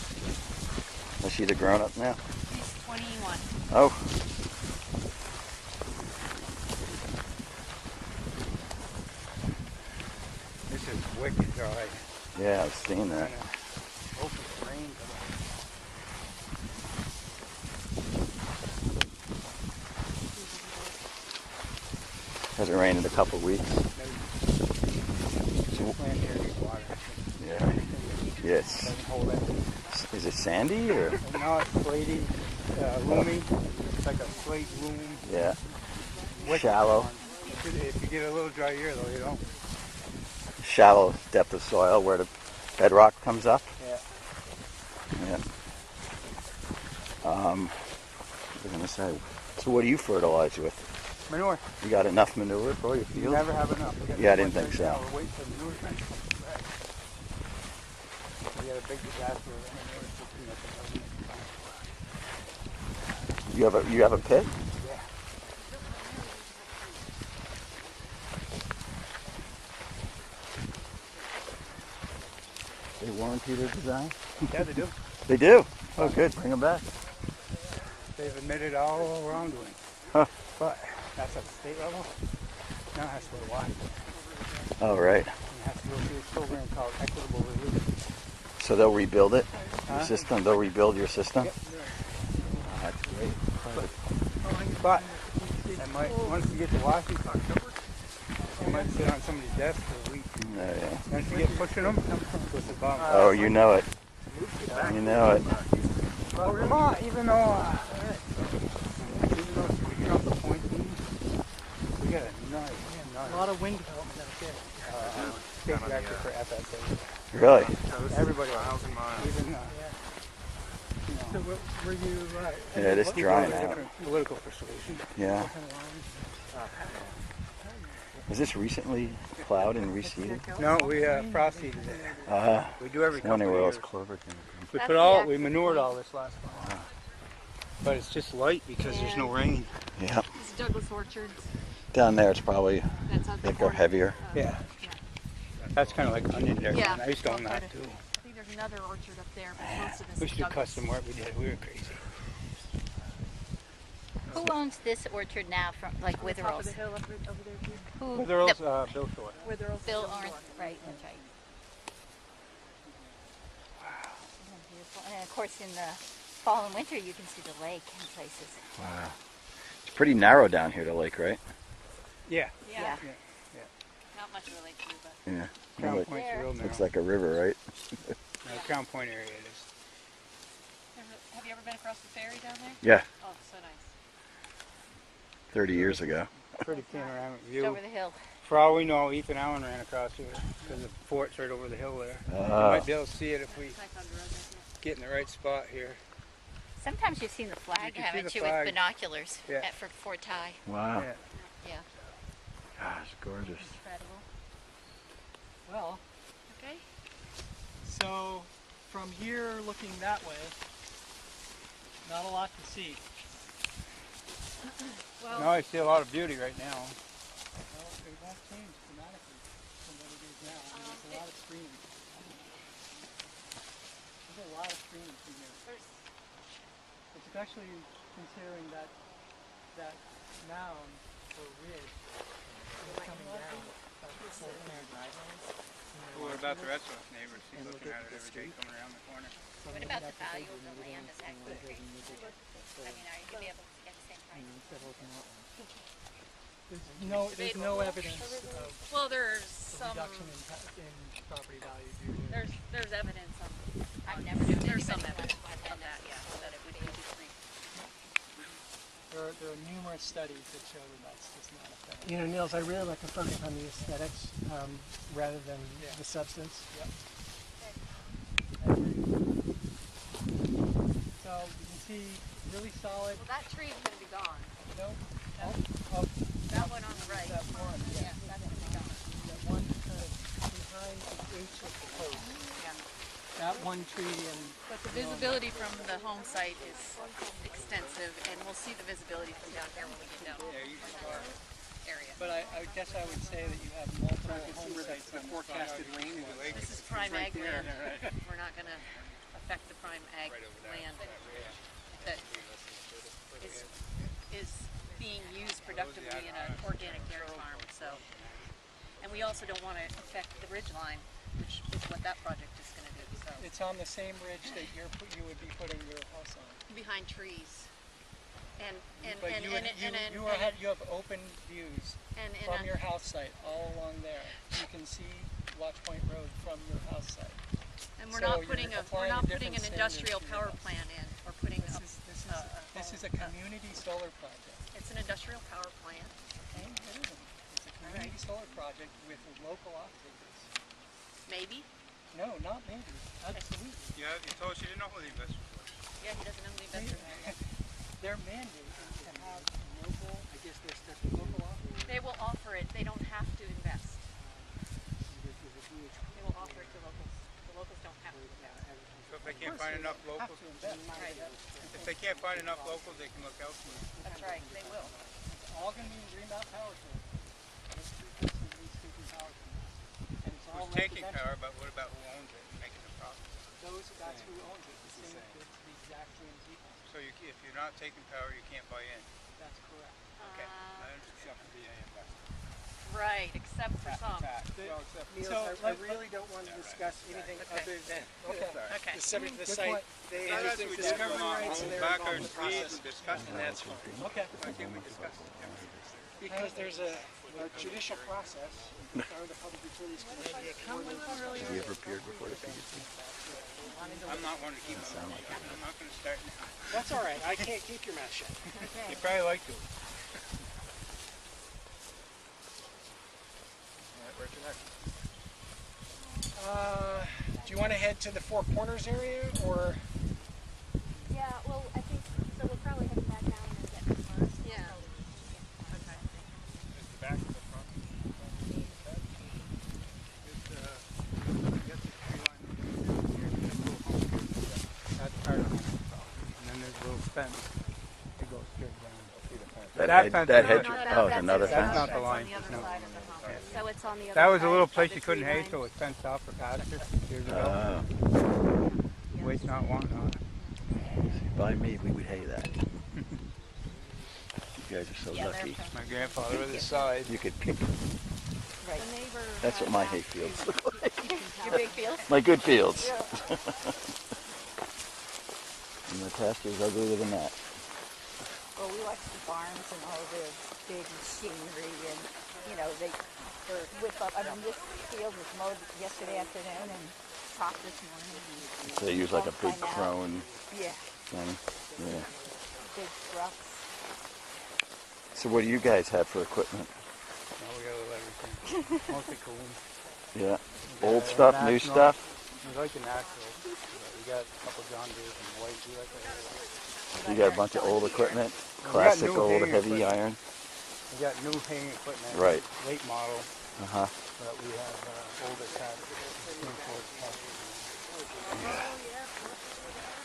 Is she the grown-up now? She's 21. Oh. This is wicked dry. Yeah, I've seen that. Hope it rains. Hasn't rained in a couple of weeks. Plant here needs water. Yeah. Yes. Doesn't hold it. Is it sandy or? No, it's slaty, loomy. It's like a slate loom. Yeah. Wicked Shallow. one. If you get a little dry year though, you don't. Shallow depth of soil where the bedrock comes up. Yeah. Yeah. What was I gonna say? So what do you fertilize with? Manure. You got enough manure for your You field? never have enough. Yeah, I didn't think so. We're waiting for manure tank to come back. We had a big disaster with manure system at the You have a pit? Yeah. They warranty their design? Yeah, they do. They do? Oh, good. Bring them back. They've admitted all wrongdoing. Huh. But that's at the state level. Now it has to go to Washington. Oh, right. And it has to go through this program called equitable release. So they'll rebuild it? Your Huh? system? They'll rebuild your system? Yep. Oh, that's great. But it might, once you get to Washington, it might sit on somebody's desk for a week. Oh, yeah. Once you get pushing them, with the bum. Oh, you know it. You know it. But Vermont, even though we get off the point beam, we got a nice. A lot of wind development out there. State director for FSA. Really? Everybody, even So were you Yeah, it is drying out. political persuasion. Yeah. Was this recently plowed and reseeded? No, we frost seeded it. We do every I was wondering couple where of all this years. clover came from. We That's put the all, actual we manured point. all this last fall. But it's just light because there's no rain. Yeah. This is Douglas Orchards. Down there it's probably That's on thicker, heavier. Yeah. That's kind of like onion there. Yeah. I used to own that too. I think there's another orchard up there, but most of this We is should do Douglas. custom work. We did. We were crazy. Who owns this orchard now from, like Top of Witherell's? the hill over there too. Who? But they're all the- Bill Short. Where they're all Bill still Orange, right, that's right. Isn't it beautiful? And of course in the fall and winter you can see the lake in places. Wow. It's pretty narrow down here, the lake, right? Yeah. Yeah. Not much of a lake view, but Yeah. Crown Well, Point's there. real narrow. looks like a river, right? No, Crown Point area it is. have you ever been across the ferry down there? Yeah. Oh, it's so nice. 30 years ago. Pretty panoramic It's view. over the hill. For all we know, Ethan Allen ran across here because the fort's right over the hill there. We might be able to see it if we get in the right spot here. Sometimes you've seen the flag, can see haven't the you, flag. with binoculars Yeah. at Fort Ty. Wow. Yeah. Yeah. Gosh, gorgeous. Incredible. Well, Okay. so from here looking that way, Not a lot to see. No, I see a lot of beauty right now. Well, it won't change dramatically from what it is now. I mean, there's a lot of screening. There's a lot of screening from here. Especially considering that mound or ridge is coming down. What about the rest of us neighbors? He's looking at it every day coming around the corner. What about the value of the land that's actually increased? I mean, are you gonna be able to get the same price? There's no evidence of Well, there's some, reduction in property value due to there's evidence on, I've never known there's some anybody evidence on that, yeah, that it would be decreased. there are numerous studies that show that that's just not a fact. You know, Nils, I really like to focus on the aesthetics rather than Yeah. the substance. Yep. So you can see really solid. Well, that tree's gonna be gone. No, That one on the right. that one. Yeah, that's gonna be gone. That one kind of behind the H of the post. Yeah. That one tree and But the visibility from the home site is extensive, and we'll see the visibility from down here when we get down area. but I guess I would say that you have multiple home sites on the Forecasted rain is lake. This is prime ag land. We're not gonna affect the prime ag land that is being used productively in an organic dairy farm, so. And we also don't wanna affect the ridge line, which is what that project is gonna do, so. It's on the same ridge that you would be putting your house on. Behind trees. But you have open views from your house site all along there. You can see Watch Point Road from your house site. And we're So not you're putting applying an different industrial standards to your power house. plant in, or putting up. This is a community solar project. It's an industrial power plant. Okay? It isn't. It's a community solar project with local off-takers. Maybe. No, not maybe. Absolutely. Yeah, you told us you didn't know who the investor was. Yeah, he doesn't know the investor. Their mandate is to have local, I guess they're local off-takers. They will offer it. They don't have to invest. They will offer it to locals. The locals don't have to invest. So if they can't find enough locals, Right. if they can't find enough locals, they can look elsewhere. That's right. They will. It's all going to be in Greenbelt Power Grid. This is taking power from us. And it's all Who's taking residential. power, but what about who owns it and making the profit? That's who owns it. It's the exact same people. So if you're not taking power, you can't buy in. That's correct. Okay. I understand. Right, except for some. Niels, So, I really don't want to discuss anything other than Okay. the subject of the Good site. point. They That's have what we did. discovery rights and they're Back involved our in the trees process. and discuss it. And that's fine. Okay. Why can't we discuss it? Because there's a judicial process in front of the Public Utilities Commission. Have you ever appeared before the PUC? I'm not one to keep my mouth shut. I'm not going to start now. That's all right. I can't keep your mouth shut. You probably like to. Do you want to head to the Four Corners area or? Yeah, well, I think, so we'll probably head back down and get the first. Yeah. Okay. It's the back of the front. That's part of it. And then there's a little fence. It goes straight down. That hedge. No, Oh, that's another it. fence. That's not the line. The other No. side of the house. So it's on the other That was a side little of place the you couldn't tree hay, line. so it was fenced off for pasture years ago. Oh, Waste not, want not. by me, we would hay that. You guys are so Yeah, they're lucky. from- My grandfather was this size. You could pick. The neighbor. That's what had my that. hay fields look like. Your big field? My good fields. And the pasture's uglier than that. Well, we watch the farms and all the big machinery and, you know, they whip up. I mean, this field was mowed yesterday afternoon and chopped this morning. So they use like a big Find out. crone Yeah, thing. Yeah. big trucks. So what do you guys have for equipment? No, we got a little everything. Mostly cool. Yeah. We Old got stuff, new national. stuff? We like the natural. We got a couple John Deeres and white. We like that. You got a bunch of old equipment? got Classic new old haying heavy equipment. iron? We got new haying equipment. Right. Late model. Uh-huh. But we have older type.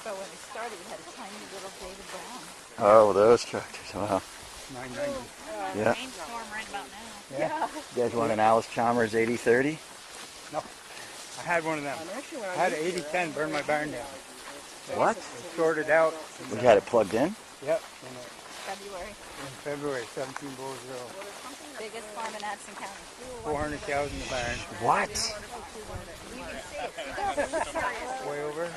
But when we started, we had a tiny little David Brown. Oh, those tractors. Wow. 990. Yeah. Rainstorm right about now. Yeah. You guys want an Alice Chalmers 8030? No. I had one of them. I had an 8010 burn my barn down. What? It sorted out. We had it plugged in? Yep. February. In February, 17 bulls row. Biggest farm in Addison County. 400 cows in the barn. What? You can see it. See that? Way over.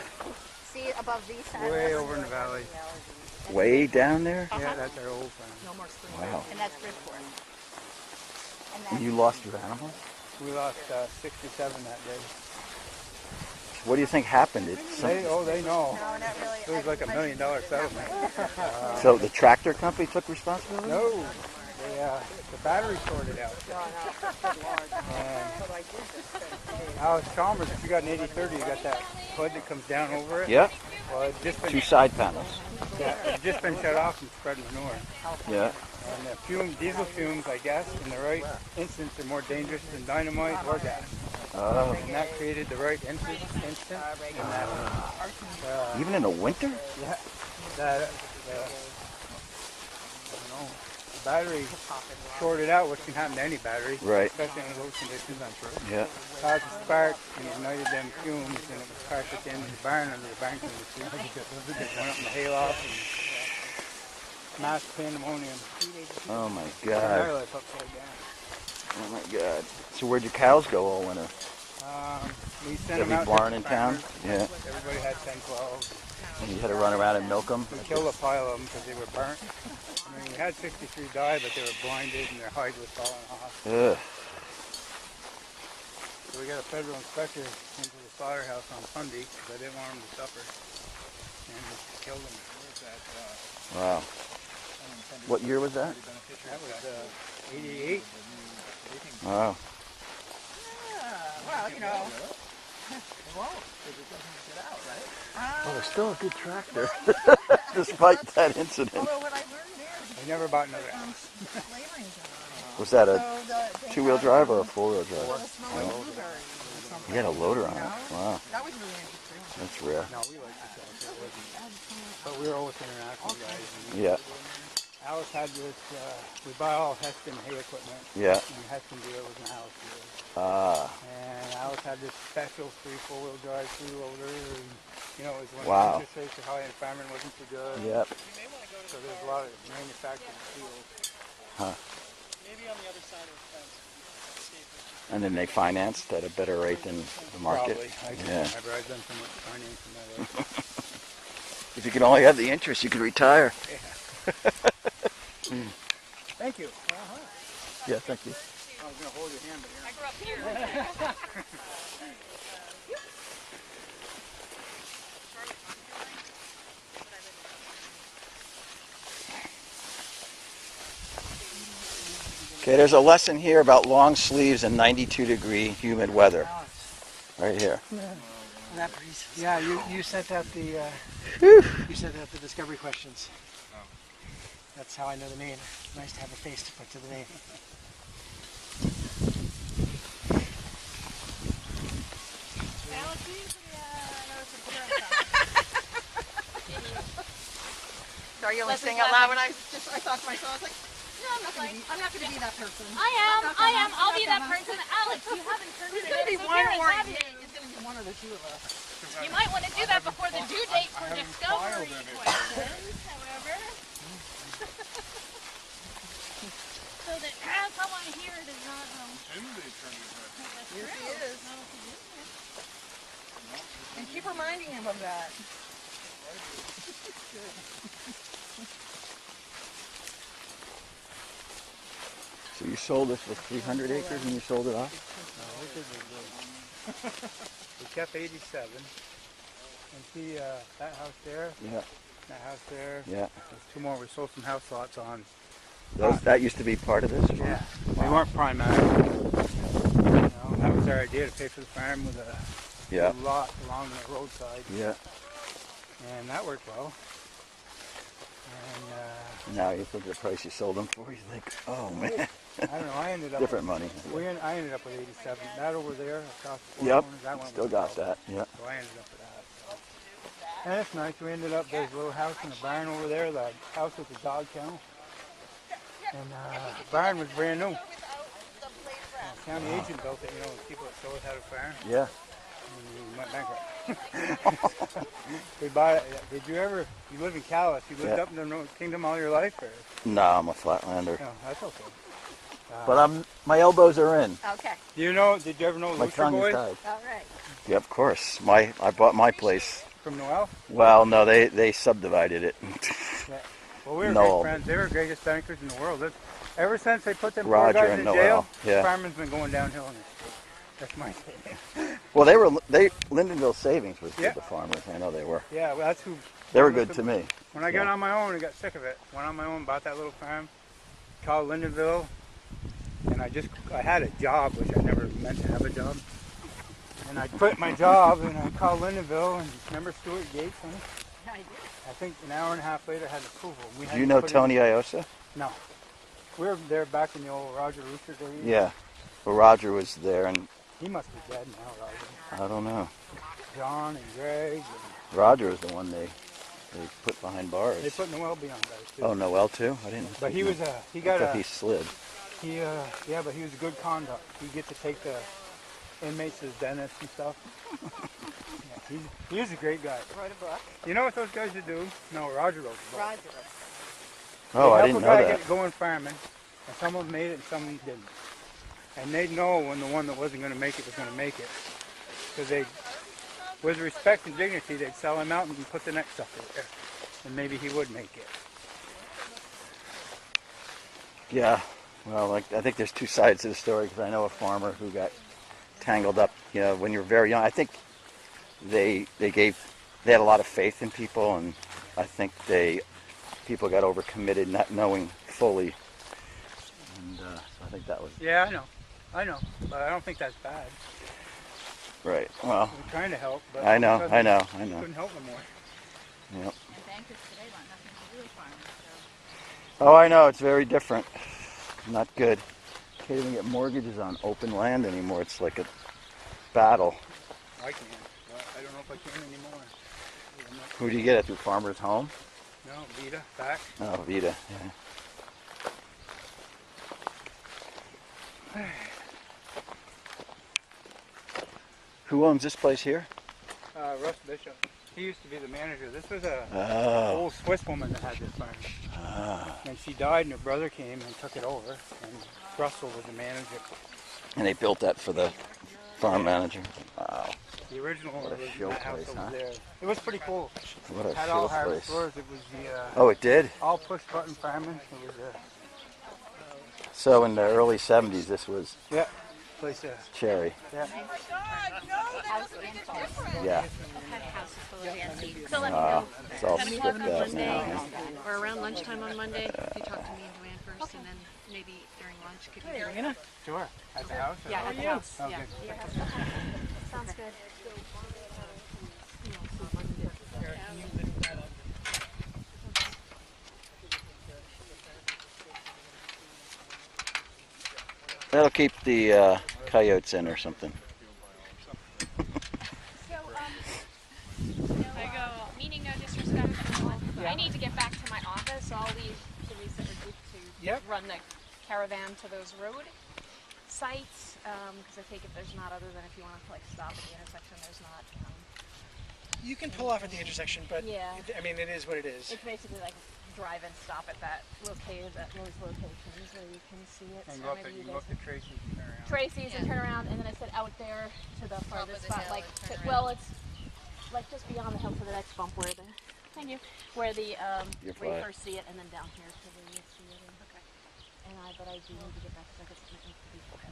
See it above these signs? Way over in the valley. Way down there? Yeah, that's our old farm. Wow. And that's Bridgeport. And And you lost your animals? We lost 67 that day. What do you think happened? They know. no, not really. It was like $1 million settlement. So the tractor company took responsibility? No, the battery sorted out. And Alice Chalmers, if you got an 8030, you got that hood that comes down over it. Yeah. Well, it's just been, Two side panels. yeah, it's just been shut off and spread manure. Yeah. And the diesel fumes, I guess, in the right instance are more dangerous than dynamite or gas. Oh. And that created the right instant. And that, Even in the winter? yeah, that, the battery shorted out, which can happen to any battery, Right. especially in those conditions, I'm sure. Yeah. Caused a spark and ignited them fumes, and it was parked at the end of the barn under the barn cleaner too. It went up in the hayloft and mass pandemonium. Oh my Our God. life upside down. Oh my God. So where'd your cows go all winter? We Is sent them every out barn to in town? farmers. Yeah. Everybody had 10, 12. And you had to run around and milk them? We killed a pile of them because they were burnt. I mean, we had 63 die, but they were blinded and their hide was falling off. Ugh. So we got a federal inspector into the slaughterhouse on Sunday because I didn't want them to suffer. And we killed them. Wow. What year was that? That was 88. Wow. Well, you know. Well, they're still a good tractor, despite that incident. Although what I learned there I never bought another house. is flavorings in it. Was that a So they two-wheel have, drive or a four-wheel drive? Little smelly blueberries or something. You got a loader on it. Wow. That was really interesting. That's rare. No, we like to sell it. It wasn't. But we were always international guys. And Yeah. Alice had this, we buy all Heston hay equipment. Yeah. And Heston dealer was an Alice dealer. Ah. And Alice had this special 3 4-wheel drive freeloader. And, you know, it was when Wow. interest rates were high and farming wasn't too good. Yep. So there's a lot of manufactured fields. Huh. Maybe on the other side of the fence. And then they financed at a better rate than the market. Probably. I can't Yeah. remember. I've done so much finance in my life. If you could only have the interest, you could retire. Thank you. Yeah, thank you. I was going to hold your hand, but I grew up here. Okay, there's a lesson here about long sleeves and 92-degree humid weather. Right here. That breeze. Yeah, you sent out the discovery questions. That's how I know the name. Nice to have a face to put to the name. So are you only saying out loud when I thought to myself, I was like, no, I'm not going to be that person. I am. I'll be that person. Alex, you haven't turned in It's going to be a one disappearance, or have you? it's going to be one of the two of us. You might want to do that before the due date for discovery questions, however. So that someone here does not know. Here he is. And keep reminding him of that. So you sold this with 300 acres and you sold it off? we kept 87. And see that house there? Yeah. That house there? Yeah. There's 2 more. We sold some house lots on. That used to be part of this? Yeah. We weren't primary. You know, that was our idea, to pay for the farm with a lot along the roadside. Yeah. And that worked well. And now you look at the price you sold them for, you think, oh man. I don't know, I ended up different money. I ended up with 87. That over there across the Yep. corner, that one Still was got 12. that. Yeah. So I ended up with that. So. And it's nice. We ended up, there's a little house and a barn over there, the house with the dog kennel. And the barn was brand new. The county agent built it, you know, people that still had a farm. Yeah. And we went bankrupt. We bought it. Did you ever, you live in Calais, you lived Yeah. up in the Kingdom all your life? Or? No, I'm a flatlander. No, that's okay. But my elbows are in. Okay. Do you know, did you ever know My Lucer tongue is Boys? tied. All right. Yeah, of course. I bought my place. From Noel? Well, no, they subdivided it. Yeah. Well, we were Noel. great friends. They were the greatest bankers in the world. Ever since they put them poor Roger guys and in Noel, jail, yeah. farming's been going downhill in this state. That's my state. Well, Lindenville Savings was Yeah. good to farmers. I know they were. Yeah, well, that's who. They were good to me. When I got Yeah. on my own and got sick of it, went on my own, bought that little farm, called Lindenville, and I had a job, which I never meant to have a job. And I quit my job and I called Lindenville, and remember Stuart Gates, honey? I do. I think an hour and a half later I had approval. We Do had you to know put in- Tony Iosa? No. We were there back in the old Roger Rooster days. Yeah. Well, Roger was there, and He must be dead now, Roger. I don't know. John and Greg. Roger was the one they put behind bars. They put Noel behind bars too. Oh, Noel too? I didn't. But he was he I got thought a, he slid. yeah, but he was a good conduct. He get to take the inmates as dentists and stuff. Yeah, he was a great guy. Wrote a book. You know what those guys would do? No, Roger wrote the book. Roger. Oh, I They'd didn't help know a guy that. get going farming, and some of them made it and some of them didn't. And they'd know when the one that wasn't going to make it was going to make it. Because they, with respect and dignity, they'd sell him out and put the next stuff in there. And maybe he would make it. Yeah. Well, I think there's two sides to the story, because I know a farmer who got tangled up. You know, when you're very young, I think they had a lot of faith in people, and I think people got overcommitted, not knowing fully. And so I think that was Yeah, I know. But I don't think that's bad. right. Well, We're trying to help, but I know. all of a sudden, I you know. couldn't help no more. Yep. And bankers today want nothing to do with farming. Oh, I know. It's very different. Not good. Can't even get mortgages on open land anymore. It's like a battle. I can, but I don't know if I can anymore. Who do you get it through? Farmers Home? No, Vita, back. Oh, Vita. Yeah. Who owns this place here? Russ Bishop. He used to be the manager. This was a Oh. old Swiss woman that had this farm. Ah. And she died and her brother came and took it over. And Russell was the manager. And they built that for the farm manager. Wow. The original What a one was show that house place, over huh? there. It was pretty cool. What a Had show all hardwood place. floors. It was the Oh, it did? all push button farming. It was So in the early 70s, this was yeah, place Cherry. yeah. House and Yeah. House is full of antiques. So let me Ah, know. it's all 10 stripped o'clock on out Monday, now. or around lunchtime on Monday. If you talk to me and Joanne first, and then maybe during lunch, could you hear me? Sure. At the house? Yeah, at the house. Oh, Yeah. good. Sounds good. That'll keep the coyotes in or something. Meaning no disrespect. I need to get back to my office, so I'll leave the research group to run the caravan to those road sites. Because I take it there's not, other than if you want to like stop at the intersection, there's not. You can pull off at the intersection, but Yeah. I mean, it is what it is. It's basically like drive and stop at that located at those locations where you can see it. And So go up maybe to, you go guys up to Tracy's and turn around. Tracy's and turn around, and then I said out there to the farthest the spot, hill like and turn well, it's like just beyond the hill to the next bump where the thank you, where the You're where you fine. first see it, and then down here to where you see it. Okay. And but I do need to get back to that commitment before.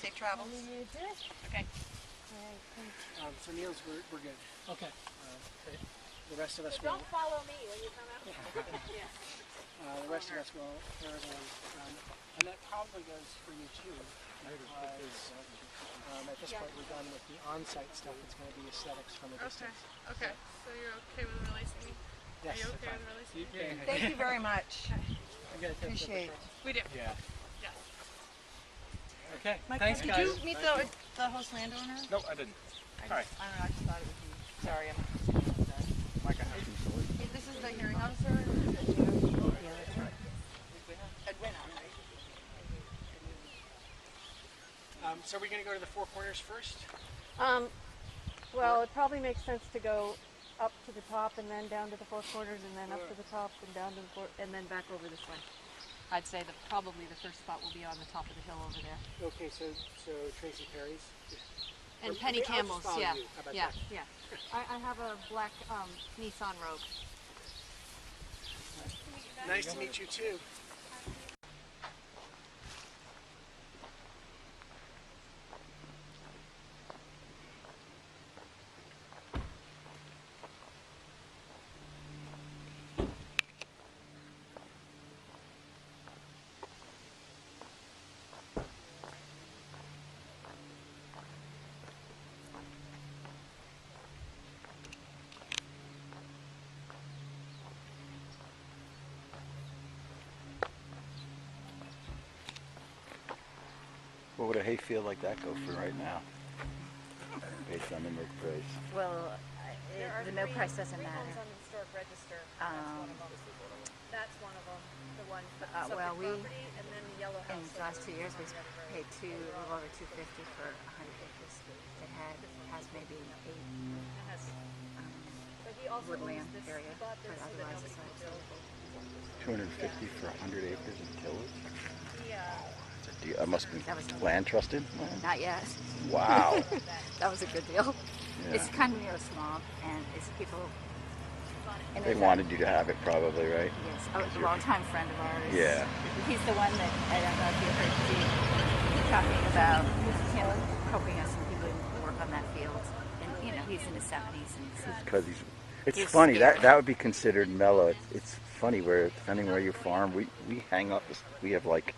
Safe travels. You did. Okay. All right. Thanks. So Niels, we're good. Okay. The rest of us will. Don't follow me when you come out. The rest of us will caravan, and that probably goes for you too. Because at this point we're done with the on-site stuff. It's going to be aesthetics from a distance. Okay, so you're okay with releasing me? Yes. Are you okay with releasing me? Thank you very much. Appreciate it. We do. Yeah. Yes. Okay. Michael, Thanks, did guys. you meet the host landowner? No, I didn't. I don't know, I just thought it would be. Sorry, I'm. This is the hearing officer? Yeah, that's right. So we're going to go to the Four Corners first? Well, it probably makes sense to go up to the top and then down to the Four Corners and then up to the top and down to the and then back over this way. I'd say that probably the first spot will be on the top of the hill over there. Okay, so Tracy Perry's? And Or- Penny I'll just Campbell's, follow yeah. you. How about Yeah, that? yeah. I have a black Nissan Rogue. Nice to meet you too. What would a hay field like that go for right now? Based on the milk price. Well, the milk price doesn't matter. On the historic register. That's one of them. The one for the well, subject we property, and then the yellow in house. the last 2 years we paid a little over $250 for 100 acres. It has maybe 8 But he also woodland owns this. area, He bought but this so that otherwise nobody it's could like build. 250 for 100 acres in tillage? Yeah. That must be That was land trusted land? not yet. Wow. That was a good deal. Yeah. It's kind of near a swamp, and it's people. And They there's wanted you to have it probably, right? Yes, a longtime friend of ours. Yeah. He's the one that I don't know if you heard Steve talking about him helping us and he would work on that field. And he's in his 70s and Because it's He's funny, scared. that would be considered mellow. It's funny where, depending where you farm, we hang up, we have like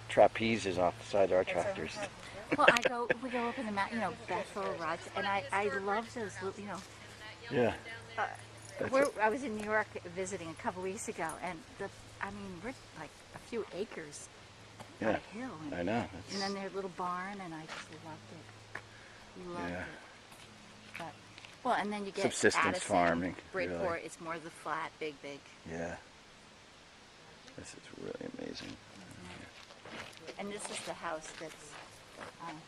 trapezes off the side of our tractors. well, we go up in the mountain, Bethel, Rods, and I love those little, Yeah. I was in New York visiting a couple weeks ago, and we're like a few acres on Yeah. a hill. I know. And then their little barn, and I just loved it. Loved Yeah. it. But, well, and then you get Subsistence Addison, farming, Bridport, really. it's more the flat, big. Yeah. This is really amazing. And this is the house that's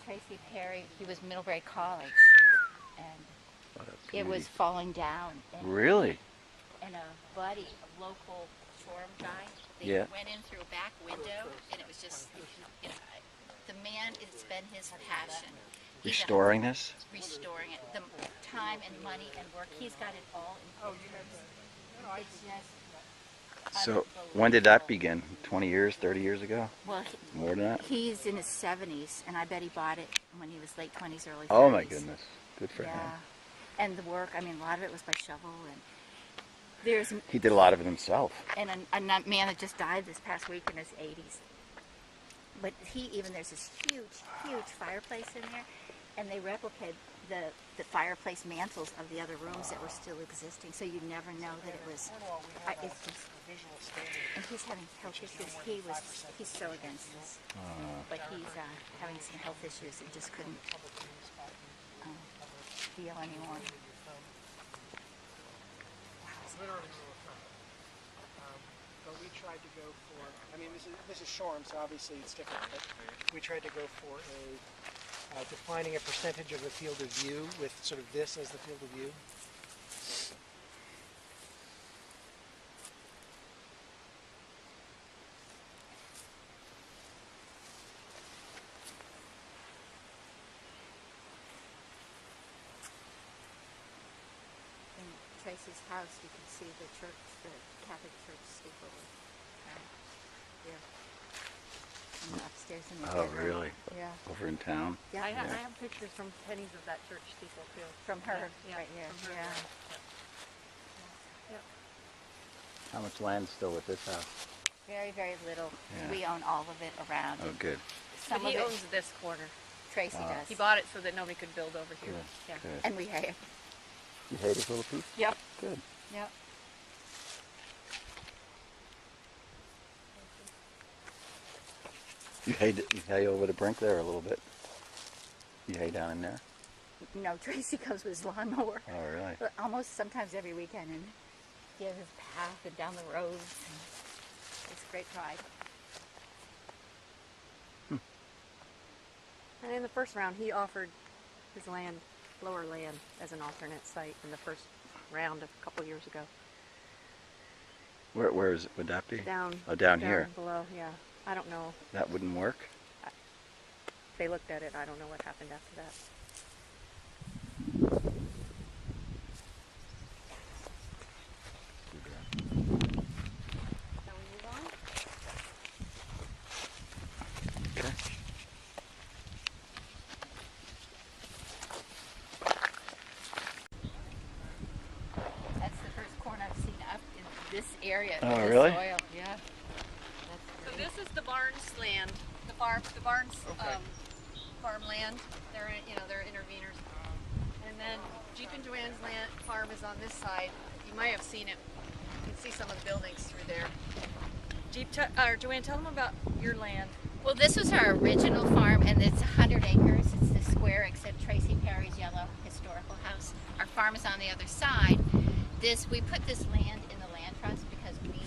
Tracy Perry, he was Middlebury College, and Oh, that's it was neat. falling down. And Really? And a buddy, a local Shoreham guy, they Yeah. went in through a back window, and it was just, the man, it's been his passion. Restoring this? Restoring it, the time and money and work, he's got it all in pictures. It's just So when did that begin? 20 years, 30 years ago? Well, More than that? he's in his 70s, and I bet he bought it when he was late 20s, early 30s. Oh my goodness. Good for him. Yeah. And the work, a lot of it was by shovel, and there's He did a lot of it himself. and a man that just died this past week in his 80s. But there's this huge fireplace in there, and they replicated the fireplace mantles of the other rooms that were still existing, so you'd never know that it was. It's just. And he's having health issues. He's so against this, but he's having some health issues and just couldn't deal anymore. Literally rule of thumb. But we tried to go for, this is Shoreham, so obviously it's different, but we tried to go for defining a percentage of the field of view with sort of this as the field of view. In Tracy's house, you can see the church, the Catholic church steeple. There. And upstairs in the Oh, bedroom. really? Yeah. Over in town? Yeah. I have pictures from Penny's of that church steeple too. From her, Yeah, right here. from her. Yeah. How much land's still with this house? Very, very little. Yeah. We own all of it around. Oh, good. But Some he of it, owns this corner. Tracy Wow. does. He bought it so that nobody could build over here. Good. Yeah. Good. And we have. You hate this little piece? Yep. Good. Yep. You hay over the brink there a little bit? You hay down in there? Tracy goes with his lawnmower. Oh, really? Almost sometimes every weekend, and he has his path and down the roads. And it's a great ride. And in the first round, he offered his land, lower land, as an alternate site in the first round a couple years ago. Where is it? Would that be? Down. Oh, down here. Below, yeah. I don't know. That wouldn't work? They looked at it. I don't know what happened after that. Okay. That's the first corn I've seen up in this area. Oh, this really? Soil. Yeah. So this is the Barnes land, the Barnes farmland. They're interveners. And then Jeep and Joanne's land farm is on this side. You might have seen it. You can see some of the buildings through there. Joanne, tell them about your land. Well, this was our original farm, and it's 100 acres. It's the square, except Tracy Perry's yellow historical house. Our farm is on the other side. We put this land in the land trust because we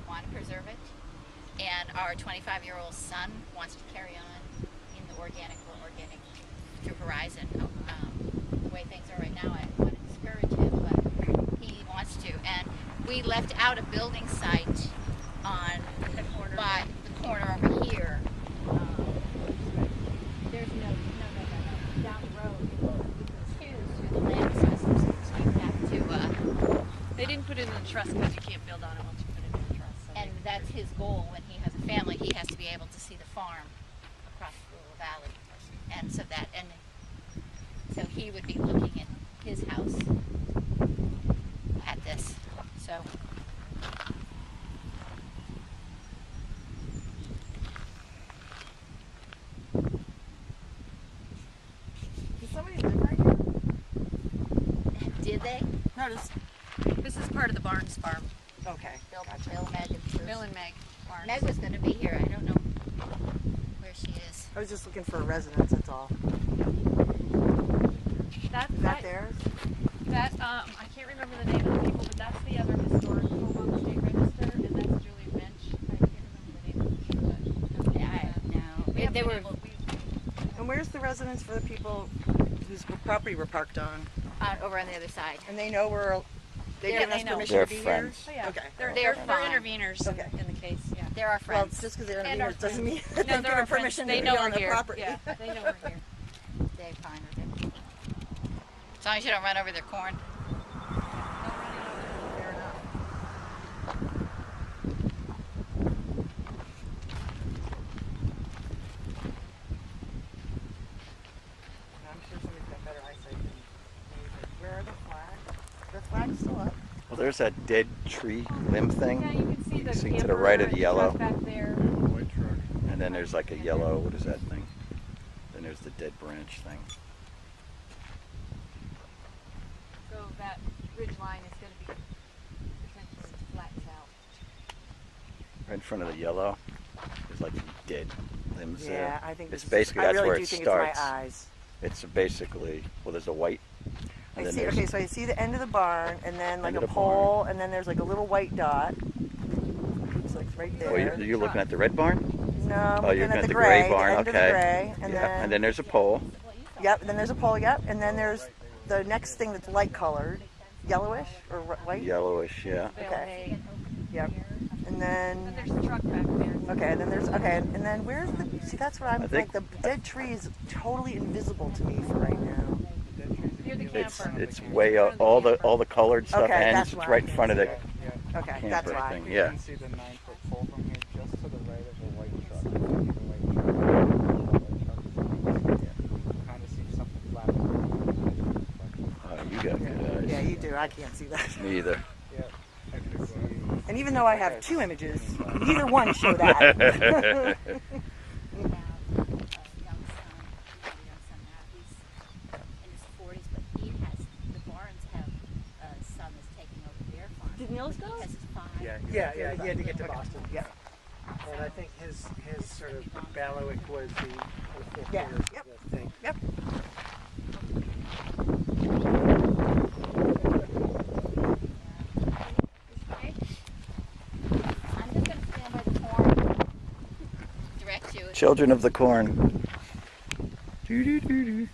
want to preserve it, and our 25-year-old son wants to carry on in the organic through Horizon. The way things are right now, I want to discourage him, but he wants to. And we left out a building site on by the corner over here. There's no. Down the road, you can choose through the land assessors, so you have to. They didn't put it in the trust because you can't build on it once you put it in the trust. So And that's his goal when he has a family. He has to be able to see the farm across the little valley, and so he would be looking at his house at this. So. Does somebody live right here? Did they? No, this is part of the Barnes farm. Okay. Bill, Meg, and Bruce. Bill and Meg Barnes. Meg was going to be here. I don't know where she is. I was just looking for a residence, that's all. Is that theirs? That I can't remember the name of the people, but that's the other historic home on the state register, and that's Julie Bench. I can't remember the name of the Yeah, they were And where's the residence for the people whose property we're parked on? over on the other side. And they know they've given us permission They're to be friends. here? Oh, yeah. Okay. They're fine. interveners Okay. in the case. Yeah. They're our Well, friends. just because they're And our interveners doesn't mean friends. that No, they've they're given our friends. permission They to know be we're on their here. property. Yeah, they know we're here. They're fine with it. As long as you don't run over their corn. Fair enough. I'm sure somebody's got better eyesight than me. Where are the flags? The flags still up? Well, there's that dead tree limb thing. Yeah, you can see the to the camper right of the and yellow. truck back there. And then there's like a yellow, what is that thing? Then there's the dead branch thing. So that ridge line is going to be potentially flattens out. Right in front of the yellow, there's like dead limbs there. Yeah, I think it's this basically I that's really where do it think starts. it's my eyes. It's basically, well, there's a white. I And then see. there's Okay, so I see the end of the barn, and then like End a of the pole, and then there's like a little white dot. It's like right there. Oh, you're looking at the red barn? No, I'm Oh, you're looking at looking the gray barn. the end Okay. of the gray, and Yeah, and then there's a pole. Yep, and then there's a pole. Yep, and then there's the next thing that's light colored, yellowish or white. Yellowish, yeah. Okay. Yep. And Then then there's the truck back there. okay, and then there's okay, and then where's the? See, that's what I'm I think- like. The dead tree is totally invisible to me for right now. Near the camper. It's way up, all the colored stuff Okay, ends. that's It's why right I in front of the can't Okay, camper that's why. thing. You Yeah. can see the 9-foot pole from here just to the right of the white truck. The white truck. Kind of see something flat. Oh, you got good eyes. Yeah, you do. I can't see that. Me either. Yeah, I can see. And even though I have two images, neither one show that. Did Nils go? Yeah, he had to get to Boston. Yeah. And I think his sort of Bailiwick was the four Yeah. corners Yep. of the thing. Yep. I'm just going to stand by the corn. Direct you. Children of the corn. Doo doo doo doo.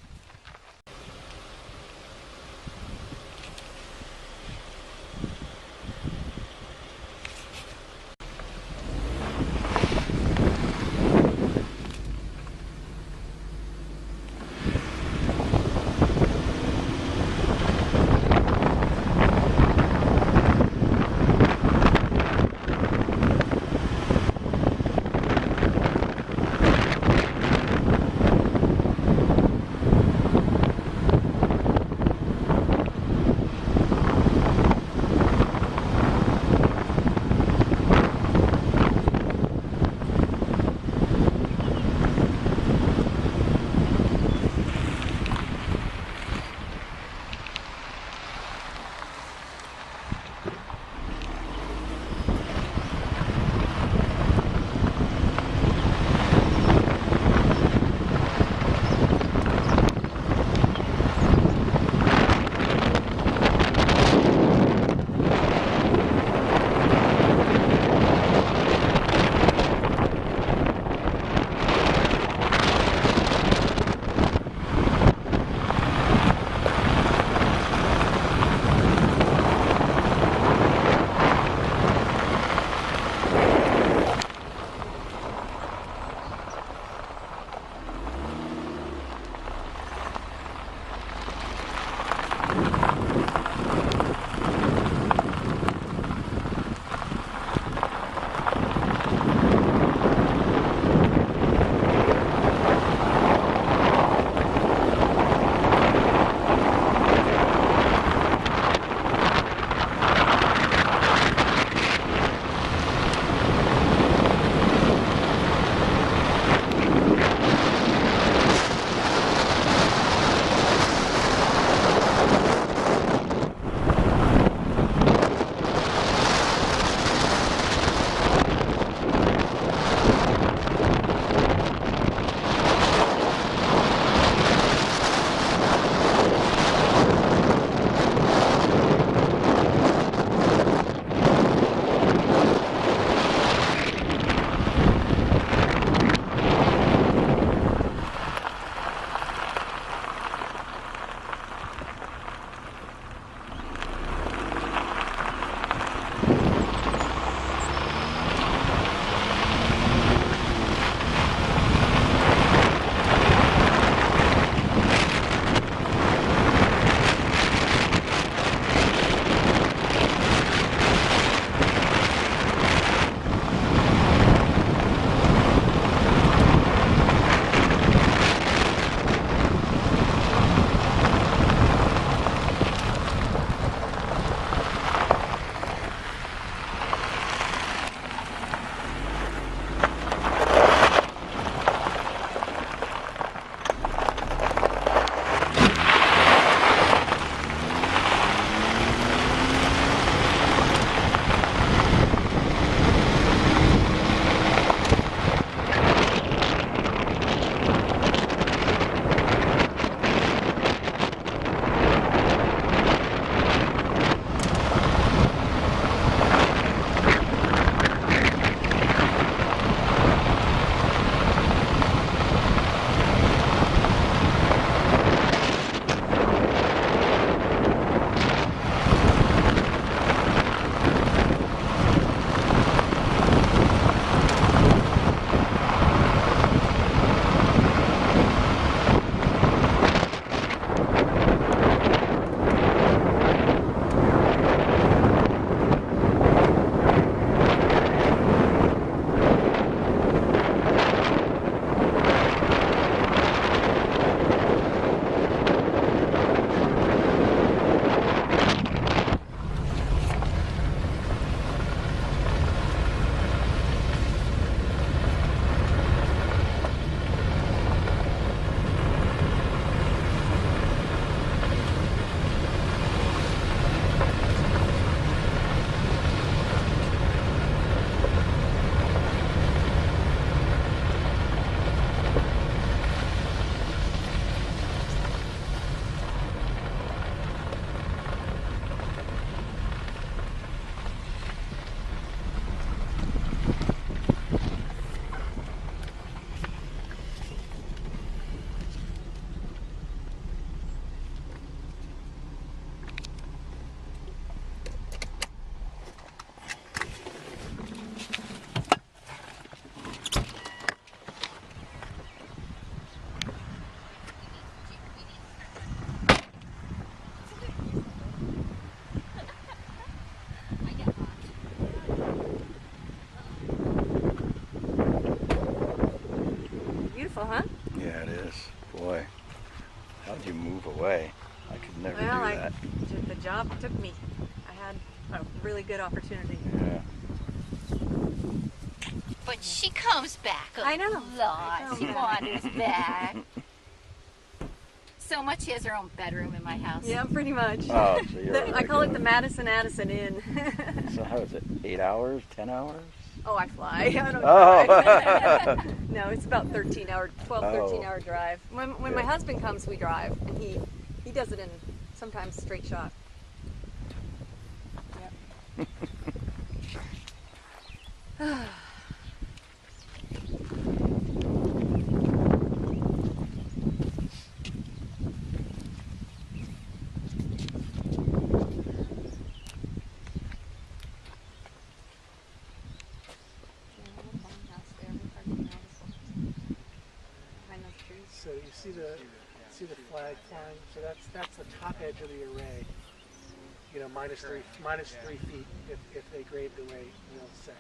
beautiful, huh? Yeah, it is. Boy, how'd you move away? I could never Well, do that. the job took me. I had a really good opportunity. Yeah. But she comes back a I know. lot. She wanders back. So much she has her own bedroom in my house. Yeah, pretty much. Oh, so you're I call it the Madison Addison Inn. So how is it? 8 hours? 10 hours? Oh, I fly. I don't Oh. drive. No, it's about 12, 13 hour drive. When my husband comes, we drive, and he does it in sometimes straight shot. Yep. So you see the flag flying. So that's the top edge of the array. You know, minus 3 feet if they grade the way set.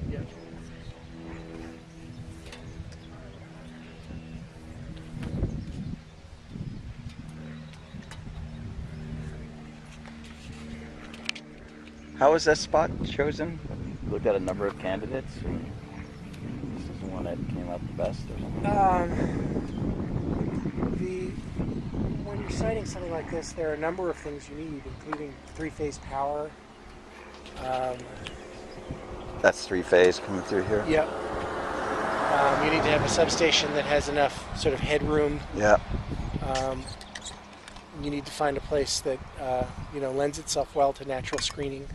Yeah. How was that spot chosen? You looked at a number of candidates, and this is the one that came out the best, or something? When you're siting something like this, there are a number of things you need, including 3-phase power. That's 3-phase coming through here? Yep. You need to have a substation that has enough sort of headroom. Yeah. You need to find a place that lends itself well to natural screening.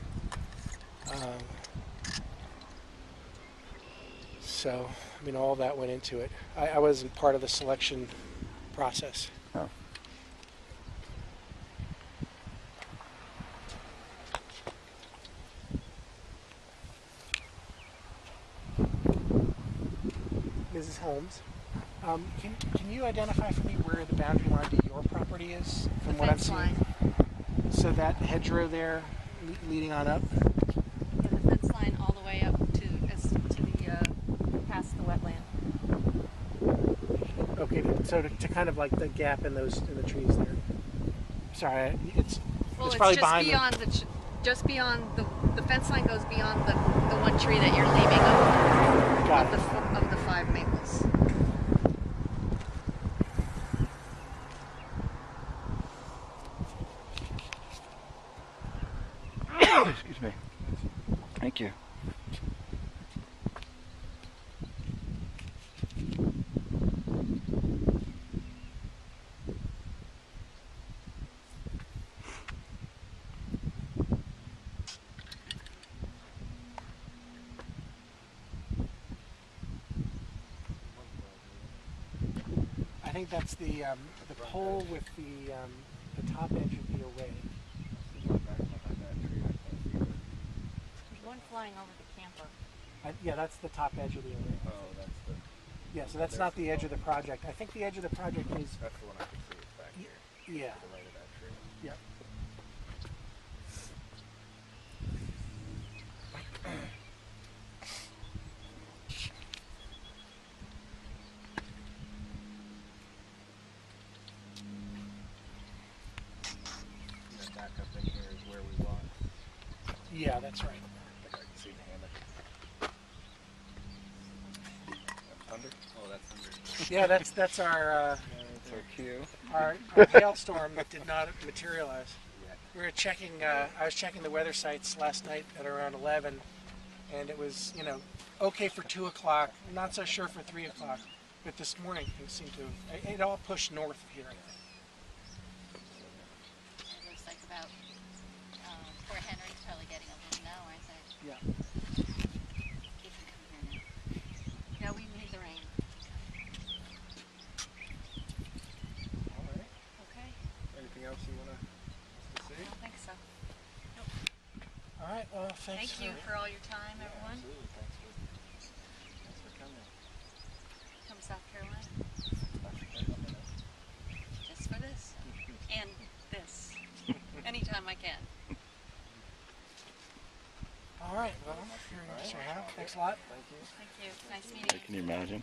So, I mean, all that went into it. I wasn't part of the selection process. Oh. Mrs. Holmes, can you identify for me where the boundary line to your property is from what I'm seeing? Line. So that hedgerow there leading on up? Yeah, the fence line all the way up to the past the wetland. Okay, so to kind of like the gap in the trees there. Sorry, it's probably just behind beyond just beyond the fence line goes beyond the one tree that you're leaving of the 5 maples. Excuse me. Thank you. I think that's the pole with the top edge of the array. There's one flying over the camper. Yeah, that's the top edge of the array. Oh, that's the... Yeah, so that's not the edge of the project. I think the edge of the project is... That's the one I can see. It's back here. Yeah. To the right of that tree. Yep. And back up in here is where we want. Yeah, that's right. I think I can see the hammock. That's thunder? Oh, that's thunder. Yeah, that's our That's our cue. our hailstorm that did not materialize. We were checking. I was checking the weather sites last night at around 11, and it was okay for 2 o'clock. Not so sure for 3 o'clock, but this morning it seemed to. It all pushed north of here. I think. It looks like about Fort Henry's probably getting a little now, aren't they? Yeah. You can come here now. Yeah, we need the rain. All right. Okay. Anything else you want to see? I don't think so. All right. Well, thanks. Thank you for all your time, everyone. Absolutely. Thanks for coming. From South Carolina. That's okay, let me know. Just for this. And this. And Thanks a lot. Thank you. Nice meeting you. Can you imagine?